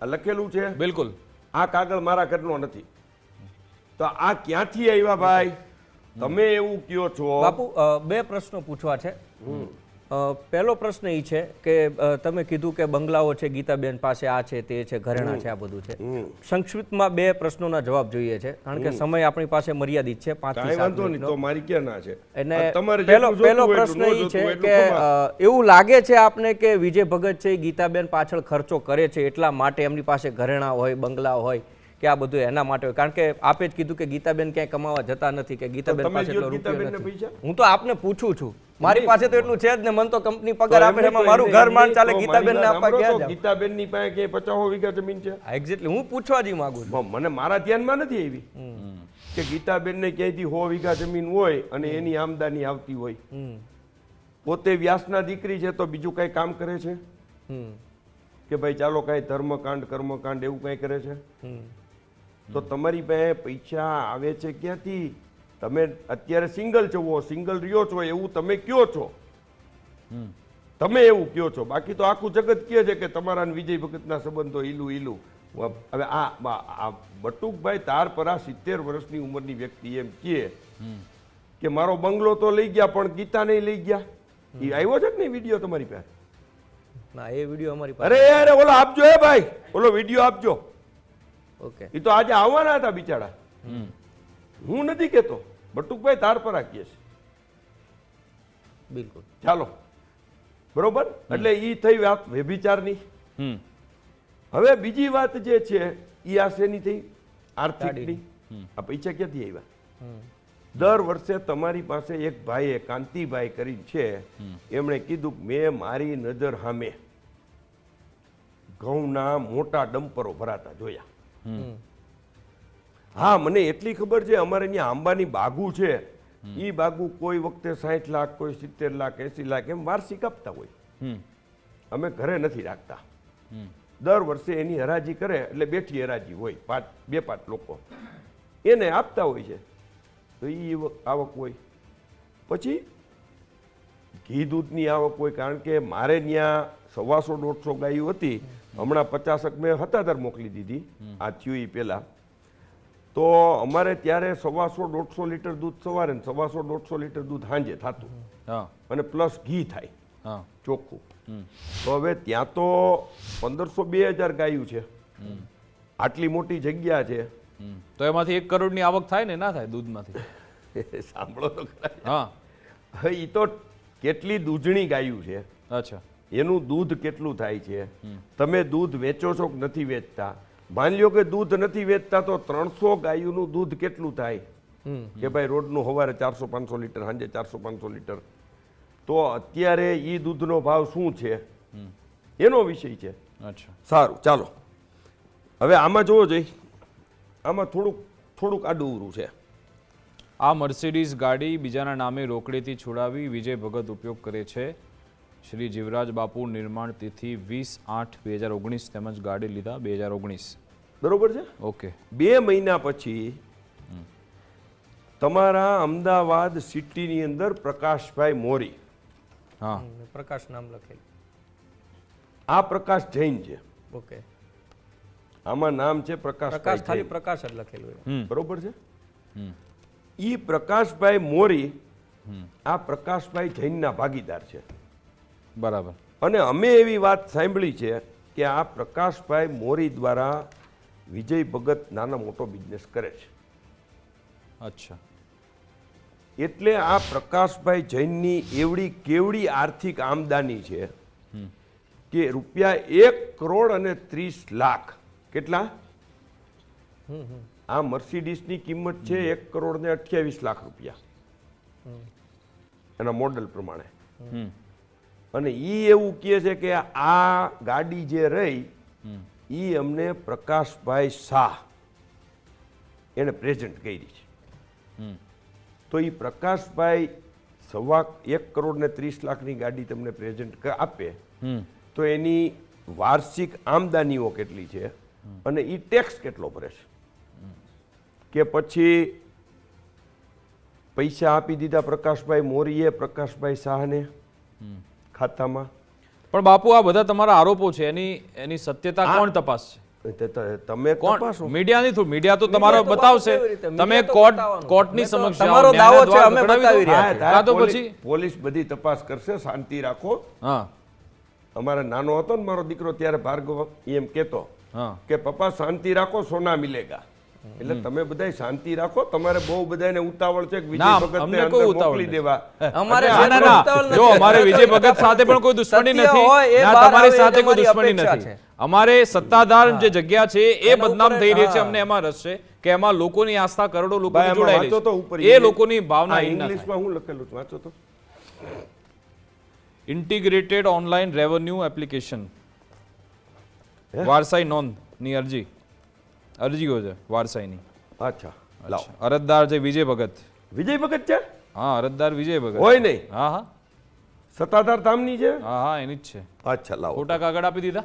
B: આ લખેલું છે.
A: બિલકુલ.
B: આ કાગળ મારા ઘરનો નથી, તો આ ક્યાંથી આવ્યા ભાઈ? તમે એવું કયો છો
C: બાપુ બે પ્રશ્નો પૂછવા છે. પહેલો પ્રશ્ન એ છે કે તમે કીધું કે બંગલાઓ છે ગીતાબેન પાસે, આ છે તે છે, ઘરેણા છે, આ બધું છે. સંક્ષિપ્તમાં 2 પ્રશ્નોના જવાબ જોઈએ છે કારણ કે સમય આપણી પાસે મર્યાદિત છે, 5 થી 7
B: વાંધો નહીં,
C: મિનિટનો.
B: તો મારી ક્યાં ના છે.
C: અને
B: તમારે
C: પહેલો
B: જેટલું જોતું હોય
C: પ્રશ્ન
B: એટલું,
C: એ
B: ન
C: છે
B: જોતું
C: કે
B: હોય એટલું
C: એવું લાગે છે આપને કે વિજય ભગત છે એ ગીતાબેન પાછળ ખર્ચો કરે છે એટલા માટે એમની પાસે ઘરેણા હોય, બંગલા હોય કે આ બધું એના માટે હોય? કારણ કે આપે જ કીધું કે ગીતાબેન ક્યાંય કમાવા જતા નથી, કે ગીતાબેન
B: તમે
C: પાસે
B: દ્યો
C: એટલો રૂપિયો
B: ગીતાબેનને
C: નથી.
B: પૈસા?
C: હું તો આપને પૂછું છું, મારી પાસે તો એટલું છે જ ને, મને તો કંપની પગાર આપે છે,
B: તો
C: એમાં મારું
B: એમને
C: ઘર માંડ
B: એમની
C: ચાલે,
B: તો
C: ગીતાબેનને
B: મારી
C: આપવા
B: વાત
C: ક્યાં
B: સાંભળો તો
C: જાવ?
B: ગીતાબેનની પાસે કે 50 વીઘા જમીન છે.
C: એક્ઝેક્ટલી હું પૂછવા જ માંગુ છું.
B: મને મારા ધ્યાનમાં નથી આવી કે ગીતાબેનને ક્યાંયથી 100 વીઘા જમીન હોય અને એની આમદાની આવતી હોય. પોતે વ્યાસના દીકરી છે તો બીજું કઈ કામ કરે છે કે ભાઈ ચાલો કઈ ધર્મકાંડ કર્મકાંડ એવું કઈ કરે છે? તો તમારી પાસે પૈસા આવે છે ક્યાંથી? તમે અત્યારે સિંગલ છો, સિંગલ રહ્યો છો એવું તમે કયો છો, તમે એવું કયો છો. બાકી તો આખું જગત કહે છે કે તમારા અને વિજય ભગતના સંબંધો ઈલું. હવે આ બટુકભાઈ તારપરા 70 વર્ષની ઉંમરની વ્યક્તિ એમ કહે કે મારો બંગલો તો લઈ ગયા પણ ગીતા નહીં લઈ ગયા. એ આવ્યો છે કે નહીં વિડીયો તમારી પાસે?
C: ના, એ વિડીયો અમારી પાસે.
B: અરે ઓલો આપજો હે ભાઈ, ઓલો વિડીયો આપજો.
C: ઓકે,
B: એ તો આજે આવવાના હતા બિચારા. હું નથી કેતો, બટુકભાઈ તારપરા કહે છે.
C: બિલકુલ.
B: ચાલો બરોબર. એટલે ઈ થઈ વાત વ્યભિચારની. હવે બીજી વાત જે છે ઈ આ શેની થઈ? આર્થિકની. આ પૈસા ક્યાંથી આવ્યા? દર વર્ષે તમારી પાસે એક ભાઈએ કાંતિભાઈ કરીને છે, એમણે કીધું કે મેં મારી નજર સામે ઘઉંના મોટા ડમ્પરો ભરાતા જોયા. હા, મને એટલી ખબર છે અમારે અહીંયા આંબાની બાગુ છે, ઈ બાગુ કોઈ વખતે 60 લાખ, કોઈ 70 લાખ, 80 લાખ એમ વાર્ષિક આપતા હોય. અમે ઘરે નથી રાખતા. દર વર્ષે એની હરાજી કરે એટલે બેઠી હરાજી હોય, 2-5 લોકો એને આપતા હોય છે, તો એ આવક હોય. પછી ઘી દૂધની આવક હોય, કારણ કે મારે ત્યાં 125-150 ગાયો હતી, હમણાં 50 મેં 77 મોકલી દીધી આ થયું એ પહેલા. તો અમારે ત્યારે 125-150 લીટર દૂધ સવારે ને 125-150 લીટર દૂધ સાંજે થતું, અને પ્લસ ઘી થાય ચોખ્ખું. તો હવે ત્યાં તો 1500-2000 ગાયું છે, આટલી મોટી જગ્યા છે,
A: તો એમાંથી 1 કરોડની આવક થાય ને ના થાય દૂધમાંથી?
B: સાંભળો તો ખરા.
A: હા,
B: એ તો કેટલી દૂધણી ગાયું છે,
A: અચ્છા,
B: એનું દૂધ કેટલું થાય છે. તમે દૂધ વેચો છો કે નથી વેચતા? માની લ્યો કે દૂધ નથી વેચતા તો 300 ગાયોનું દૂધ કેટલું થાય કે ભાઈ રોજનું સવારે 400-500 લીટર, સાંજે 400-500 લીટર. તો અત્યારે ઈ દૂધનો ભાવ શું છે એનો વિષય છે.
A: અચ્છા,
B: સારું, ચાલો હવે આમાં જોવો જોઈએ. આમાં થોડુંક આડું છે.
A: આ મર્સિડીઝ ગાડી બીજાના નામે રોકડેથી છોડાવી વિજય ભગત ઉપયોગ કરે છે. શ્રી જીવરાજ બાપુ નિર્માણ તિથિ 20/8/2019 તેમજ ગાડી લીધા 2019.
B: બરોબર છે.
A: ઓકે,
B: 2 મહિના પછી તમારા અમદાવાદ સિટીની અંદર પ્રકાશભાઈ મોરી,
A: હા,
C: પ્રકાશ નામ લખેલું.
B: આ પ્રકાશ જૈન છે.
C: ઓકે,
B: આમાં નામ છે
C: પ્રકાશ,
B: પ્રકાશ,
C: ખાલી પ્રકાશ જ લખેલું.
B: બરોબર છે. ઈ પ્રકાશભાઈ મોરી આ પ્રકાશભાઈ જૈનના ભાગીદાર છે.
A: બરાબર.
B: અને અમે એવી વાત સાંભળી છે કે આ પ્રકાશભાઈ મોરી દ્વારા વિજય ભગત નાનો મોટો બિઝનેસ કરે છે.
A: અચ્છા,
B: એટલે આ પ્રકાશભાઈ જૈનની એવડી કેવડી આર્થિક આમદાની છે કે ₹1,30,00,000. કેટલા? આ મર્સિડીસની કિંમત છે ₹1,28,00,000 એના મોડલ પ્રમાણે. અને ઈ એવું કહે છે કે આ ગાડી જે રહી ઈ અમને પ્રકાશભાઈ શાહ એને પ્રેઝન્ટ કરી છે. તો એ પ્રકાશભાઈ 1,30,00,000ની ગાડી તમને પ્રેઝન્ટ આપે તો એની વાર્ષિક આમદાનીઓ કેટલી છે અને એ ટેક્સ કેટલો ભરે છે, કે પછી પૈસા આપી દીધા પ્રકાશભાઈ મોરીએ પ્રકાશભાઈ શાહને ખાતામાં.
A: પણ બાપુ આ બધા તમારા આરોપો છે, એની સત્યતા કોણ તપાસશે?
B: તમે
A: કોણ
B: તપાસો.
A: મીડિયાની થ્રુ મીડિયા તો તમારો
C: મીડિયા તો
A: બતાવશે
C: કેવી રીતે?
A: તમે
C: મીડિયા તો
A: કોર્ટ
C: બતાવવાનું.
A: કોર્ટની
C: અમે તો
A: સમક્ષ
C: તમારો
A: જાઓ,
C: દાવો છે,
A: ન્યાયના
C: અમે
A: દ્વારા
C: બતાવી રહ્યા
A: કઢાવી દો.
C: છીએ.
A: કાં તો
B: પોલીસ-
A: પછી
B: પોલીસ બધી તપાસ કરશે, શાંતિ રાખો.
A: હા
B: અમારે નાનો હતો ને મારો દીકરો ત્યારે ભાર્ગવ એમ કહેતો
A: હા
B: કે પપ્પા શાંતિ રાખો સોના મિલેગા. એટલે તમે બધાય શાંતિ રાખો. તમારે બહુ બધાને ઉતાવળ છે કે વિજય
A: ના,
B: ભગતને
A: અમને
B: અંદર
A: કોઈ ઉતાવળ
B: મોકલી
A: નથી.
B: દેવા.
C: અમારે
A: ના ના
C: કોઈ
A: ના
C: ઉતાવળ
A: જો
C: નથી.
A: અમારે વિજય ભગત સાથે પણ કોઈ દુશ્મની
C: સત્ય
A: નથી
C: હોય એ
A: ના
C: બહાર
A: તમારી
C: આવે એ
A: સાથે કોઈ
C: તમારી
A: દુશ્મની
C: અપેક્ષા
A: નથી.
C: છે.
A: અમારે સત્તાધાર જે જગ્યા છે એ
C: એના
A: બદનામ
C: ઉપર-
A: થઈ રહી છે
C: હા.
A: અમને એમાં રસ છે કે એમાં લોકોની આસ્થા કરોડો
B: ભાઈ,
A: લોકોની
B: આમાં
A: જોડાયેલી
B: વાંચો તો ઉપર
A: છે એ લોકોની ભાવના
B: આ
A: હીન ના થાય.
B: ઇંગ્લિશમાં હું લખેલું છે વાંચો તો.
A: ઇન્ટિગ્રેટેડ ઓનલાઈન રેવન્યુ એપ્લિકેશન
B: હે?
A: વારસાઈ નોંધની અરજીઓ છે વારસાઈની.
B: અચ્છા લાવો.
A: અરજદાર છે વિજય ભગત.
B: વિજય ભગત છે?
A: હા અરજદાર વિજય ભગત
B: હોય નહીં.
A: હા હા
B: સત્તાધાર ધામની છે?
A: હા હા એની જ છે.
B: અચ્છા લાવો.
A: ખોટા કાગળ આપી દીધા.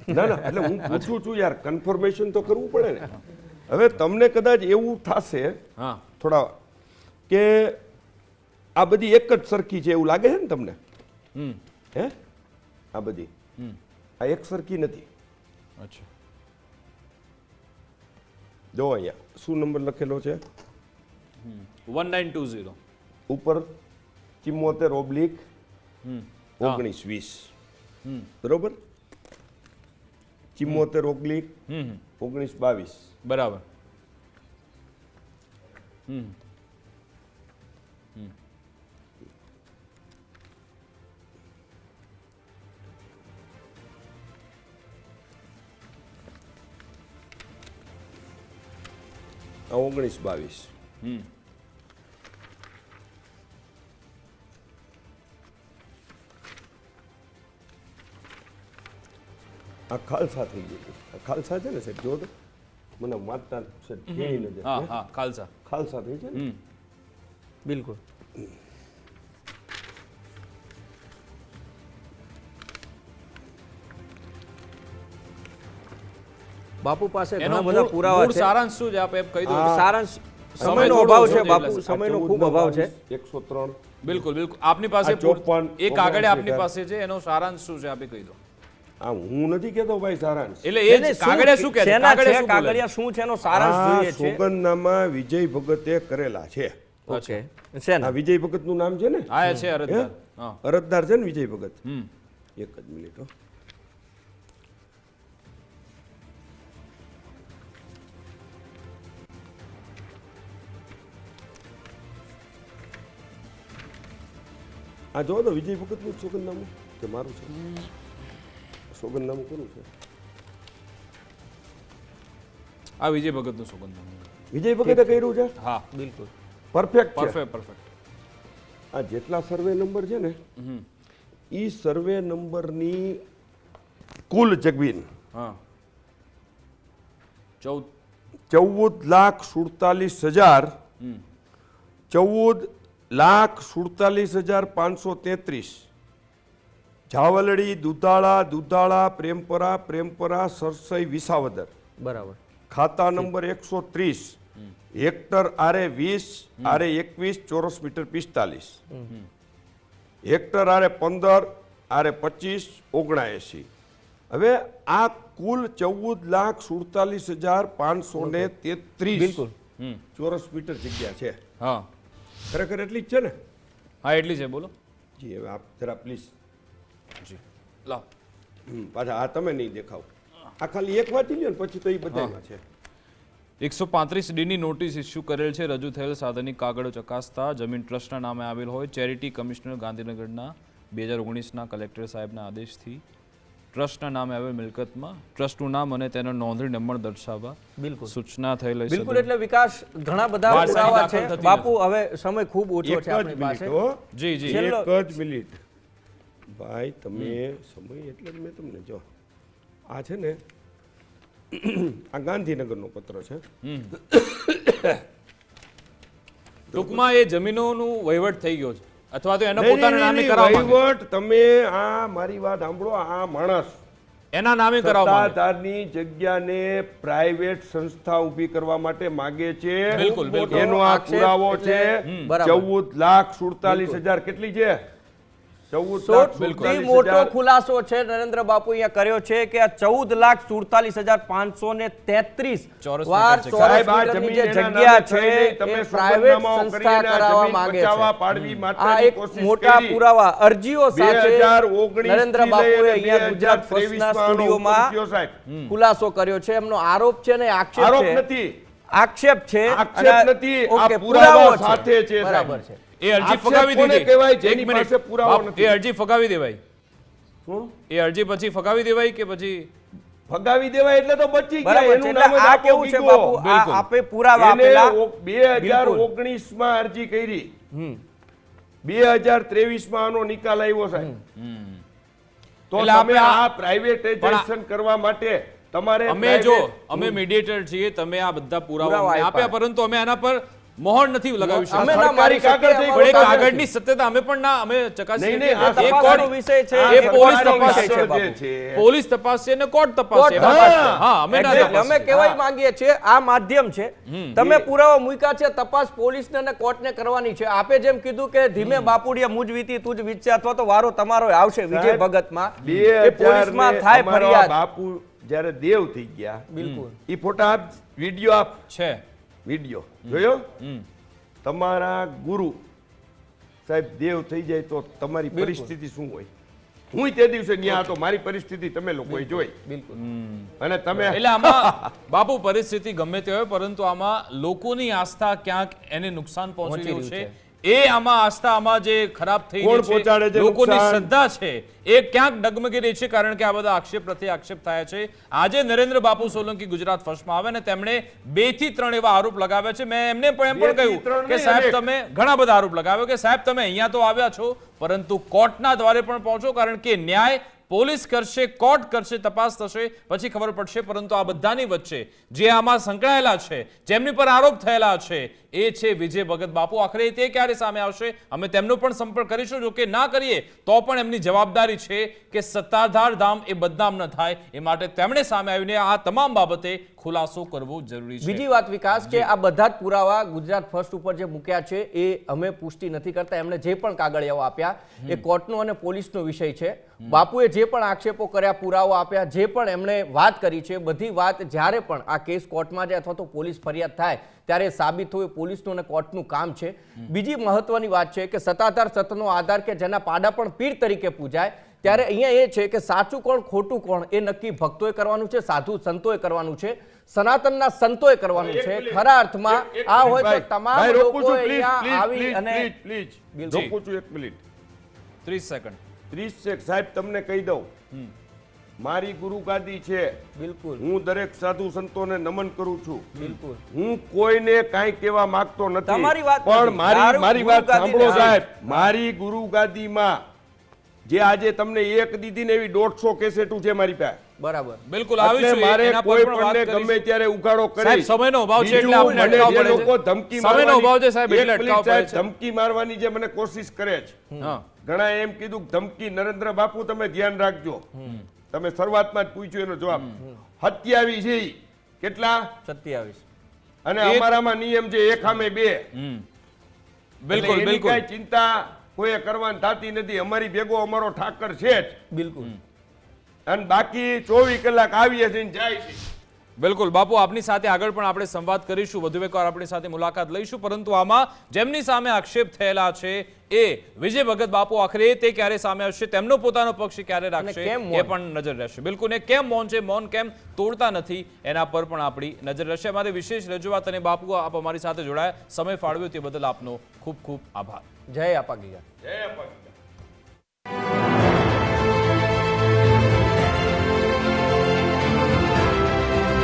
B: ના ના એટલે હું પૂછું છું યાર, કન્ફર્મેશન તો કરવું પડે ને. હવે તમને કદાચ એવું થશે
A: હા
B: થોડા કે આ બધી એક જ સરખી છે એવું લાગે છે ને તમને?
A: હમ
B: હે આ બધી આ એક સરખી નથી.
A: અચ્છા
B: જો અહીંયા શું નંબર લખેલો છે
A: 1920
B: ઉપર 74/19
A: હમ
B: 20 બરોબર? 74/19
A: હમ
B: 19-22
A: બરાબર હમ
B: આ 19-22
A: હમ
B: આ ખાલસા થઈ ગયું. આ ખાલસા છે ને સાહેબ, જો તો મને વાંચતા છે ક્યાંય નજર.
A: હા હા ખાલસા
B: ખાલસા થઈ છે ને?
A: હમ
C: બિલકુલ. બાપુ પાસે
A: એનો
C: ઘણા બધા પુરાવા
A: મૂળ
C: છે.
A: સારાંશ શું છે આપ એમ કહી દો
C: સારાંશ
A: સમય
C: સમયનો
A: થોડો
C: અભાવ
A: ઓછો
C: છે
A: છે
C: બાપુ,
A: એટલે.
C: સમયનો
B: આ
C: ખૂબ અભાવ છે.
B: 103
A: બિલકુલ બિલકુલ આપની પાસે
B: આ 54,
A: એક કાગળ આપની
B: 79.
A: પાસે છે એનો સારાંશ શું છે આપે કહી દો
B: આ હું નથી કહેતો ભાઈ સારાંશ.
A: એટલે એ જ કાગળે શું કહે છે
C: શેના
A: કાગળે
C: છે,
A: શું બોલે છે?
C: કાગળિયા શું છે એનો સારાંશ
B: આ
C: જોઈએ છે.
B: સોગંદનામા વિજય ભગતે કરેલા છે.
C: ઓકે શેના?
B: આ વિજય ભગત નું નામ છે ને?
A: હા એ છે અરજદાર હા
B: અરજદાર છે ને વિજય ભગત?
A: હમ
B: એક જ મિનિટ હો. આ જો તો વિજય ભગત નું સોગંદનામું કે મારું છે? સોગંદનામું કોનું છે?
A: આ વિજય ભગતનું સોગંદનામું
B: વિજય ભગતે કર્યું છે.
A: હા
C: બિલકુલ.
B: પરફેક્ટ છે.
A: પરફેક્ટ પરફેક્ટ
B: આ જેટલા સર્વે નંબર છે ને
A: હમ
B: ઈ સર્વે નંબરની કુલ જમીન
A: હા 14
B: 14,47,000
A: હમ
B: 14,47,533 જાવલડી, દુધાળા, પ્રેમપરા, સરસઈ, વિસાવદર.
C: બરાબર.
B: ખાતા નંબર 130, હેક્ટર આરે 20, આરે 21, ચોરસ મીટર 45, હેક્ટર આરે 15, આરે 25, 79. હવે આ કુલ 14,47,533
C: બિલકુલ.
B: ચોરસ મીટર જગ્યા છે.
A: હા
B: ખરેખર એટલી જ છે ને?
A: હા એટલી છે બોલો
B: જી હવે આપ જરા પ્લીઝ
A: જી લાવ
B: પાછા આ તમે નહીં દેખાવ. આ ખાલી એક વાંચી લ્યો ને પછી તો એ બધામાં છે.
A: 135D ની નોટિસ ઇસ્યુ કરેલ છે. રજૂ થયેલ સાધનિક કાગળો ચકાસતા જમીન ટ્રસ્ટના નામે આવેલ હોય. ચેરિટી કમિશનર ગાંધીનગરના 2019ના કલેક્ટર સાહેબના આદેશથી ટ્રસ્ટના નામે આવેલ મિલકતમાં ટ્રસ્ટનું નામ અને તેનો નોંધણી નંબર દર્શાવવા
C: બિલકુલ.
A: સૂચના થયેલ છે.
C: બિલકુલ. એટલે વિકાસ ઘણા બધા
A: વારસાઈ
C: પુરાવા
A: દાખલ
C: છે
A: થતી
C: બાપુ. હવે સમય ખૂબ ઓછો
B: એક
C: છે
B: જ
C: આપણી
B: મિનિટ
C: પાસે.
B: હો.
A: જી જી
C: છેલ્લો-
B: એક જ મિનિટ ભાઈ તમે સમય એટલે જ મેં તમને જો આ છે ને આ ગાંધીનગરનો પત્ર છે.
A: ટૂંકમાં એ જમીનોનું વહીવટ થઈ ગયો છે અથવા તો એનો
B: નહીં,
A: પોતાના
B: નહીં,
A: નામે
B: નહીં,
A: કરાવવા માંગે.
B: વહીવટ તમે આ મારી વાત સાંભળો. આ માણસ
A: એના નામે કરાવવા માંગે.
B: સત્તાધારની જગ્યાને પ્રાઇવેટ સંસ્થા ઊભી કરવા માટે માગે છે.
A: બિલકુલ, બિલકુલ.
B: એનો આ
C: આક્ષેપ
B: પુરાવો
C: એટલે
B: છે.
C: બરાબર.
B: 14,47,000 કેટલી છે?
C: સૌથી મોટો ખુલાસો છે નરેન્દ્ર બાપુ અહીંયા કર્યો છે કે આ 14,47,533
A: ચોરસ
C: વાર
A: મીટર
C: ચોરસ
B: સાહેબ, આ
C: મીટરની
B: જમીન
C: જે
B: એના
C: જગ્યા
B: નામે
C: છે
B: થઈ નહીં. તમે
C: એ પ્રાઇવેટ
B: સોગંદનામાઓ
C: સંસ્થા
B: કરીને આ
C: કરાવવા
B: જમીન
C: માંગે
B: બચાવવા
C: છે
B: પાડવી
C: આ
B: માટેની
C: એક
B: કોશિશ
C: મોટા
B: કરી.
C: પુરાવા અરજીઓ સાથે
B: 2019
C: નરેન્દ્ર
B: થી
C: બાપુએ
B: લઈને
C: અહીંયા ગુજરાત
B: 2023
C: ફર્સ્ટના
B: માં આનો
C: સ્ટુડિયોમાં
B: હુકમ થયો, સાહેબ.
C: ખુલાસો કર્યો છે એમનો આરોપ છે ને આક્ષેપ
B: આરોપ
C: છે
B: નથી.
C: આક્ષેપ છે
B: આક્ષેપ
C: અને-
B: નથી. આ
C: ઓકે,
B: પુરાવા
C: પુરાવો
B: સાથે છે, સાહેબ.
C: બરાબર છે
A: એ અરજી
B: આક્ષેપ
A: ફગાવી
B: કોને
A: દીધી
B: કહેવાય?
A: એક
B: જેની
A: મિનિટ
B: પાસે પુરાવો
A: બાપ,
B: નથી.
A: એ અરજી ફગાવી દેવાય
B: શું?
A: એ અરજી પછી ફગાવી દેવાય કે પછી
B: ફગાવી દેવાય એટલે તો બચી ગયા.
C: બરાબર છે.
B: એનું
C: એટલે
B: નામ જ
C: આ
B: આપો
C: કેવું છે
B: ગીગો.
C: બાપુ આ
A: બિલકુલ.
C: આપે પુરાવા
B: એને
C: આપેલા
B: 2019 માં અરજી કરી,
C: હમ
B: 2023 માં આનો નિકાલ આવ્યો, સાહેબ. તો
A: એટલે
B: તમે
A: આપણે
B: આ પ્રાઇવેટાઇઝેશન કરવા માટે તમારે
A: અમે જો અમે મીડિયેટર છીએ, તમે આ બધા પુરાવા
C: પુરાવા
A: અમને આપ્યા, પરંતુ અમે આના પર મોહર નથી લગાવી
C: અમે
A: શકતા.
C: ના મારી
B: સરકારી
C: શકીએ,
B: કાગળ
A: પણ
B: થઈ
A: એ
B: ગયો.
A: કાગળની સત્યતા અમે પણ ના અમે ચકાસી
B: નહીં,
A: શકીએ.
B: નહીં, આ
A: એ
C: તપાસનો
A: કોર્ટ-
C: વિષય છે
A: એ
C: એ
A: પોલીસ
C: તપાસનો
A: તપાસ
C: વિષય છે
B: જે
C: બાપુ.
B: છે.
A: પોલીસ તપાસ છે અને કોર્ટ તપાસ
C: કોર્ટ
A: છે.
C: તપાસ
A: એમાં-
C: છે.
A: હા, અમે ના
C: Exactly.
A: તપાસ
C: અમે
A: છે.
C: કહેવાય માંગીએ છીએ આ માધ્યમ છે તમે પુરાવા મૂક્યા છે, તપાસ પોલીસને અને કોર્ટને કરવાની છે. આપે જેમ કીધું કે ધીમે બાપુડિયા મુજ વીતી તુજ વીતશે, અથવા તો વારો તમારો આવશે વિજય
B: સાહેબ,
C: ભગતમાં
B: 2000
C: એ પોલીસમાં થાય
B: અમારા
C: ફરિયાદ.
B: બાપુ જ્યારે દેવ થઈ ગયા,
C: બિલકુલ
B: ઈ ફોટા આપ, વિડિયો આપ,
A: છે
B: વિડિયો જોયો? તમારા ગુરુ સાહેબ દેવ થઈ જાય તો તમારી પરિસ્થિતિ શું હોય? હું તે દિવસે ન્યા હતો, મારી પરિસ્થિતિ તમે લોકોએ જોઈ.
C: બિલકુલ
B: અને તમે
A: એટલે આમાં બાપુ પરિસ્થિતિ ગમે તે હોય, પરંતુ આમાં લોકોની આસ્થા ક્યાંક એને નુકસાન પહોંચી રહ્યું છે. એ આમાં આસ્થા આમાં જે ખરાબ થઈ
B: કોણ
A: રહી
B: પહોંચાડે
A: છે,
B: છે
A: લોકોની
B: નુકસાન?
A: શ્રદ્ધા છે એ ક્યાંક ડગમગી રહી છે, કારણ કે આ બધા આક્ષેપ પ્રત્યે આક્ષેપ થયા છે. આજે નરેન્દ્ર બાપુ સોલંકી ગુજરાત ફર્સ્ટમાં આવે ને તેમણે 2 થી 3 એવા આરોપ લગાવ્યા છે. મેં એમને પણ એમ પણ
B: 2 થી 3
A: કહ્યું કે
B: નહીં,
A: સાહેબ
B: અનેક.
A: તમે ઘણા બધા આરોપ લગાવ્યો કે સાહેબ તમે અહીંયા તો આવ્યા છો, પરંતુ કોર્ટના દ્વારે પણ પહોંચો, કારણ કે ન્યાય પોલીસ કરશે, કોર્ટ કરશે, તપાસ થશે, પછી ખબર પડશે. પરંતુ આ બધાની વચ્ચે જે આમાં સંકળાયેલા છે, જેમની પર આરોપ થયેલા છે, એ છે વિજય ભગત બાપુ. આખરે તે ક્યારે સામે આવશે? અમે તેમનો પણ સંપર્ક કરીશું. જો કે ના કરીએ તો પણ એમની જવાબદારી છે કે સત્તાધાર ધામ એ બદનામ ન થાય, એ માટે તેમણે સામે આવીને આ તમામ બાબતે ખુલાસો કરવો જરૂરી છે.
C: બીજી વાત વિકાસ કે આ બધા જ પુરાવા ગુજરાત ફર્સ્ટ ઉપર જે મૂક્યા છે એ અમે પુષ્ટિ નથી કરતા. એમણે જે પણ કાગળિયાઓ આપ્યા એ કોર્ટનો અને પોલીસનો વિષય છે. બાપુએ જે પણ આક્ષેપો કર્યા, પુરાવો આપ્યા, જે પણ એમણે વાત કરી છે, બધી વાત જ્યારે પણ આ કેસ કોર્ટમાં જાય અથવા તો પોલીસ ફરિયાદ થાય ત્યારે સાબિત થવું એ પોલીસનું અને કોર્ટનું કામ છે. બીજી મહત્વની વાત છે કે સત્તાધાર સત્તાનો આધાર કે જેના પાડા પણ પીર તરીકે પૂજાય, ત્યારે અહીંયા એ છે કે સાચું કોણ ખોટું કોણ એ નક્કી ભક્તોએ કરવાનું છે, સાધુ સંતોએ કરવાનું છે, સનાતનના સંતોએ કરવાનું છે. ખરા અર્થમાં આ હોય તો તમામ લોકો અહીંયા આવી અને
B: પ્લીઝ
C: બિલકુલ.
B: રોકું છું 1 મિનિટ,
A: 30 સેકન્ડ
B: 30 સેકન્ડ. સાહેબ તમને કહી દઉં, મારી ગુરુ ગાદી છે,
C: બિલકુલ
B: હું દરેક સાધુ સંતોને નમન કરું છું.
C: બિલકુલ
B: હું કોઈને કાંઈ કહેવા માંગતો નથી,
C: તમારી વાત
B: પણ
C: નથી.
B: મારી વાત
C: ગુરુ
B: સાંભળો
C: ગાદીને-
B: સાહેબ. મારી ગુરુ ગાદીમાં જે આજે તમને એક દીધી ને એવી 150 કેસેટું છે મારી પાસે.
C: બરાબર
A: બિલકુલ
B: એટલે
A: આવીશું.
B: મારે
A: એના પર
B: કોઈ
A: પણ વાત
B: પણને
A: કરીશું.
B: ગમે ત્યારે ઉઘાડો
A: સાહેબ
B: કરી.
A: સમયનો અભાવ છે એટલે
B: બીજું,
A: આપણે
B: મને
A: અટકાવવા
B: જે
A: પડે
B: લોકો
A: છે.
B: ધમકી
A: સમયનો
B: મારવાની-
A: અભાવ છે સાહેબ,
B: એક
A: એટલે
B: મિનિટ
A: અટકાવવા
B: સાહેબ,
A: પડે છે.
B: ધમકી મારવાની જે મને કોશિશ કરે છે,
A: હા
B: ઘણા એમ કીધું કે ધમકી નરેન્દ્ર બાપુ તમે ધ્યાન રાખજો. તમે શરૂઆતમાં જ પૂછ્યું એનો જવાબ 27 છે ઈ. કેટલા?
C: 27
B: અને અમારામાં નિયમ છે 1 સામે 2.
A: બિલકુલ
B: એની
A: બિલકુલ
B: કાંઈ ચિંતા કોઈએ કરવાની થતી નથી. અમારી ભેગો અમારો ઠાકર છે જ,
C: બિલકુલ
B: અને બાકી 24 કલાક આવીએ છીએ ને જાય છે.
A: બિલકુલ બાપુ, આપની સાથે આગળ પણ આપણે સંવાદ કરીશું, વધુ એકવાર આપણી સાથે મુલાકાત લઈશું. પરંતુ આમાં જેમની સામે આક્ષેપ થયેલા છે એ વિજય ભગત બાપુ, આખરે તે ક્યારે સામે આવશે, તેમનો પોતાનો પક્ષ ક્યારે રાખશે,
C: કેમ મૌન?
A: એ પણ નજર રહેશે. બિલકુલ, એ કેમ મૌન છે, મૌન કેમ તોડતા નથી, એના પર પણ આપણી નજર રહેશે. અમારી વિશેષ રજૂઆત અને બાપુ આપ અમારી સાથે જોડાયા, સમય ફાળવ્યો તે બદલ આપનો ખૂબ ખૂબ આભાર.
C: જય આપા ગીગા.
B: જય અપા.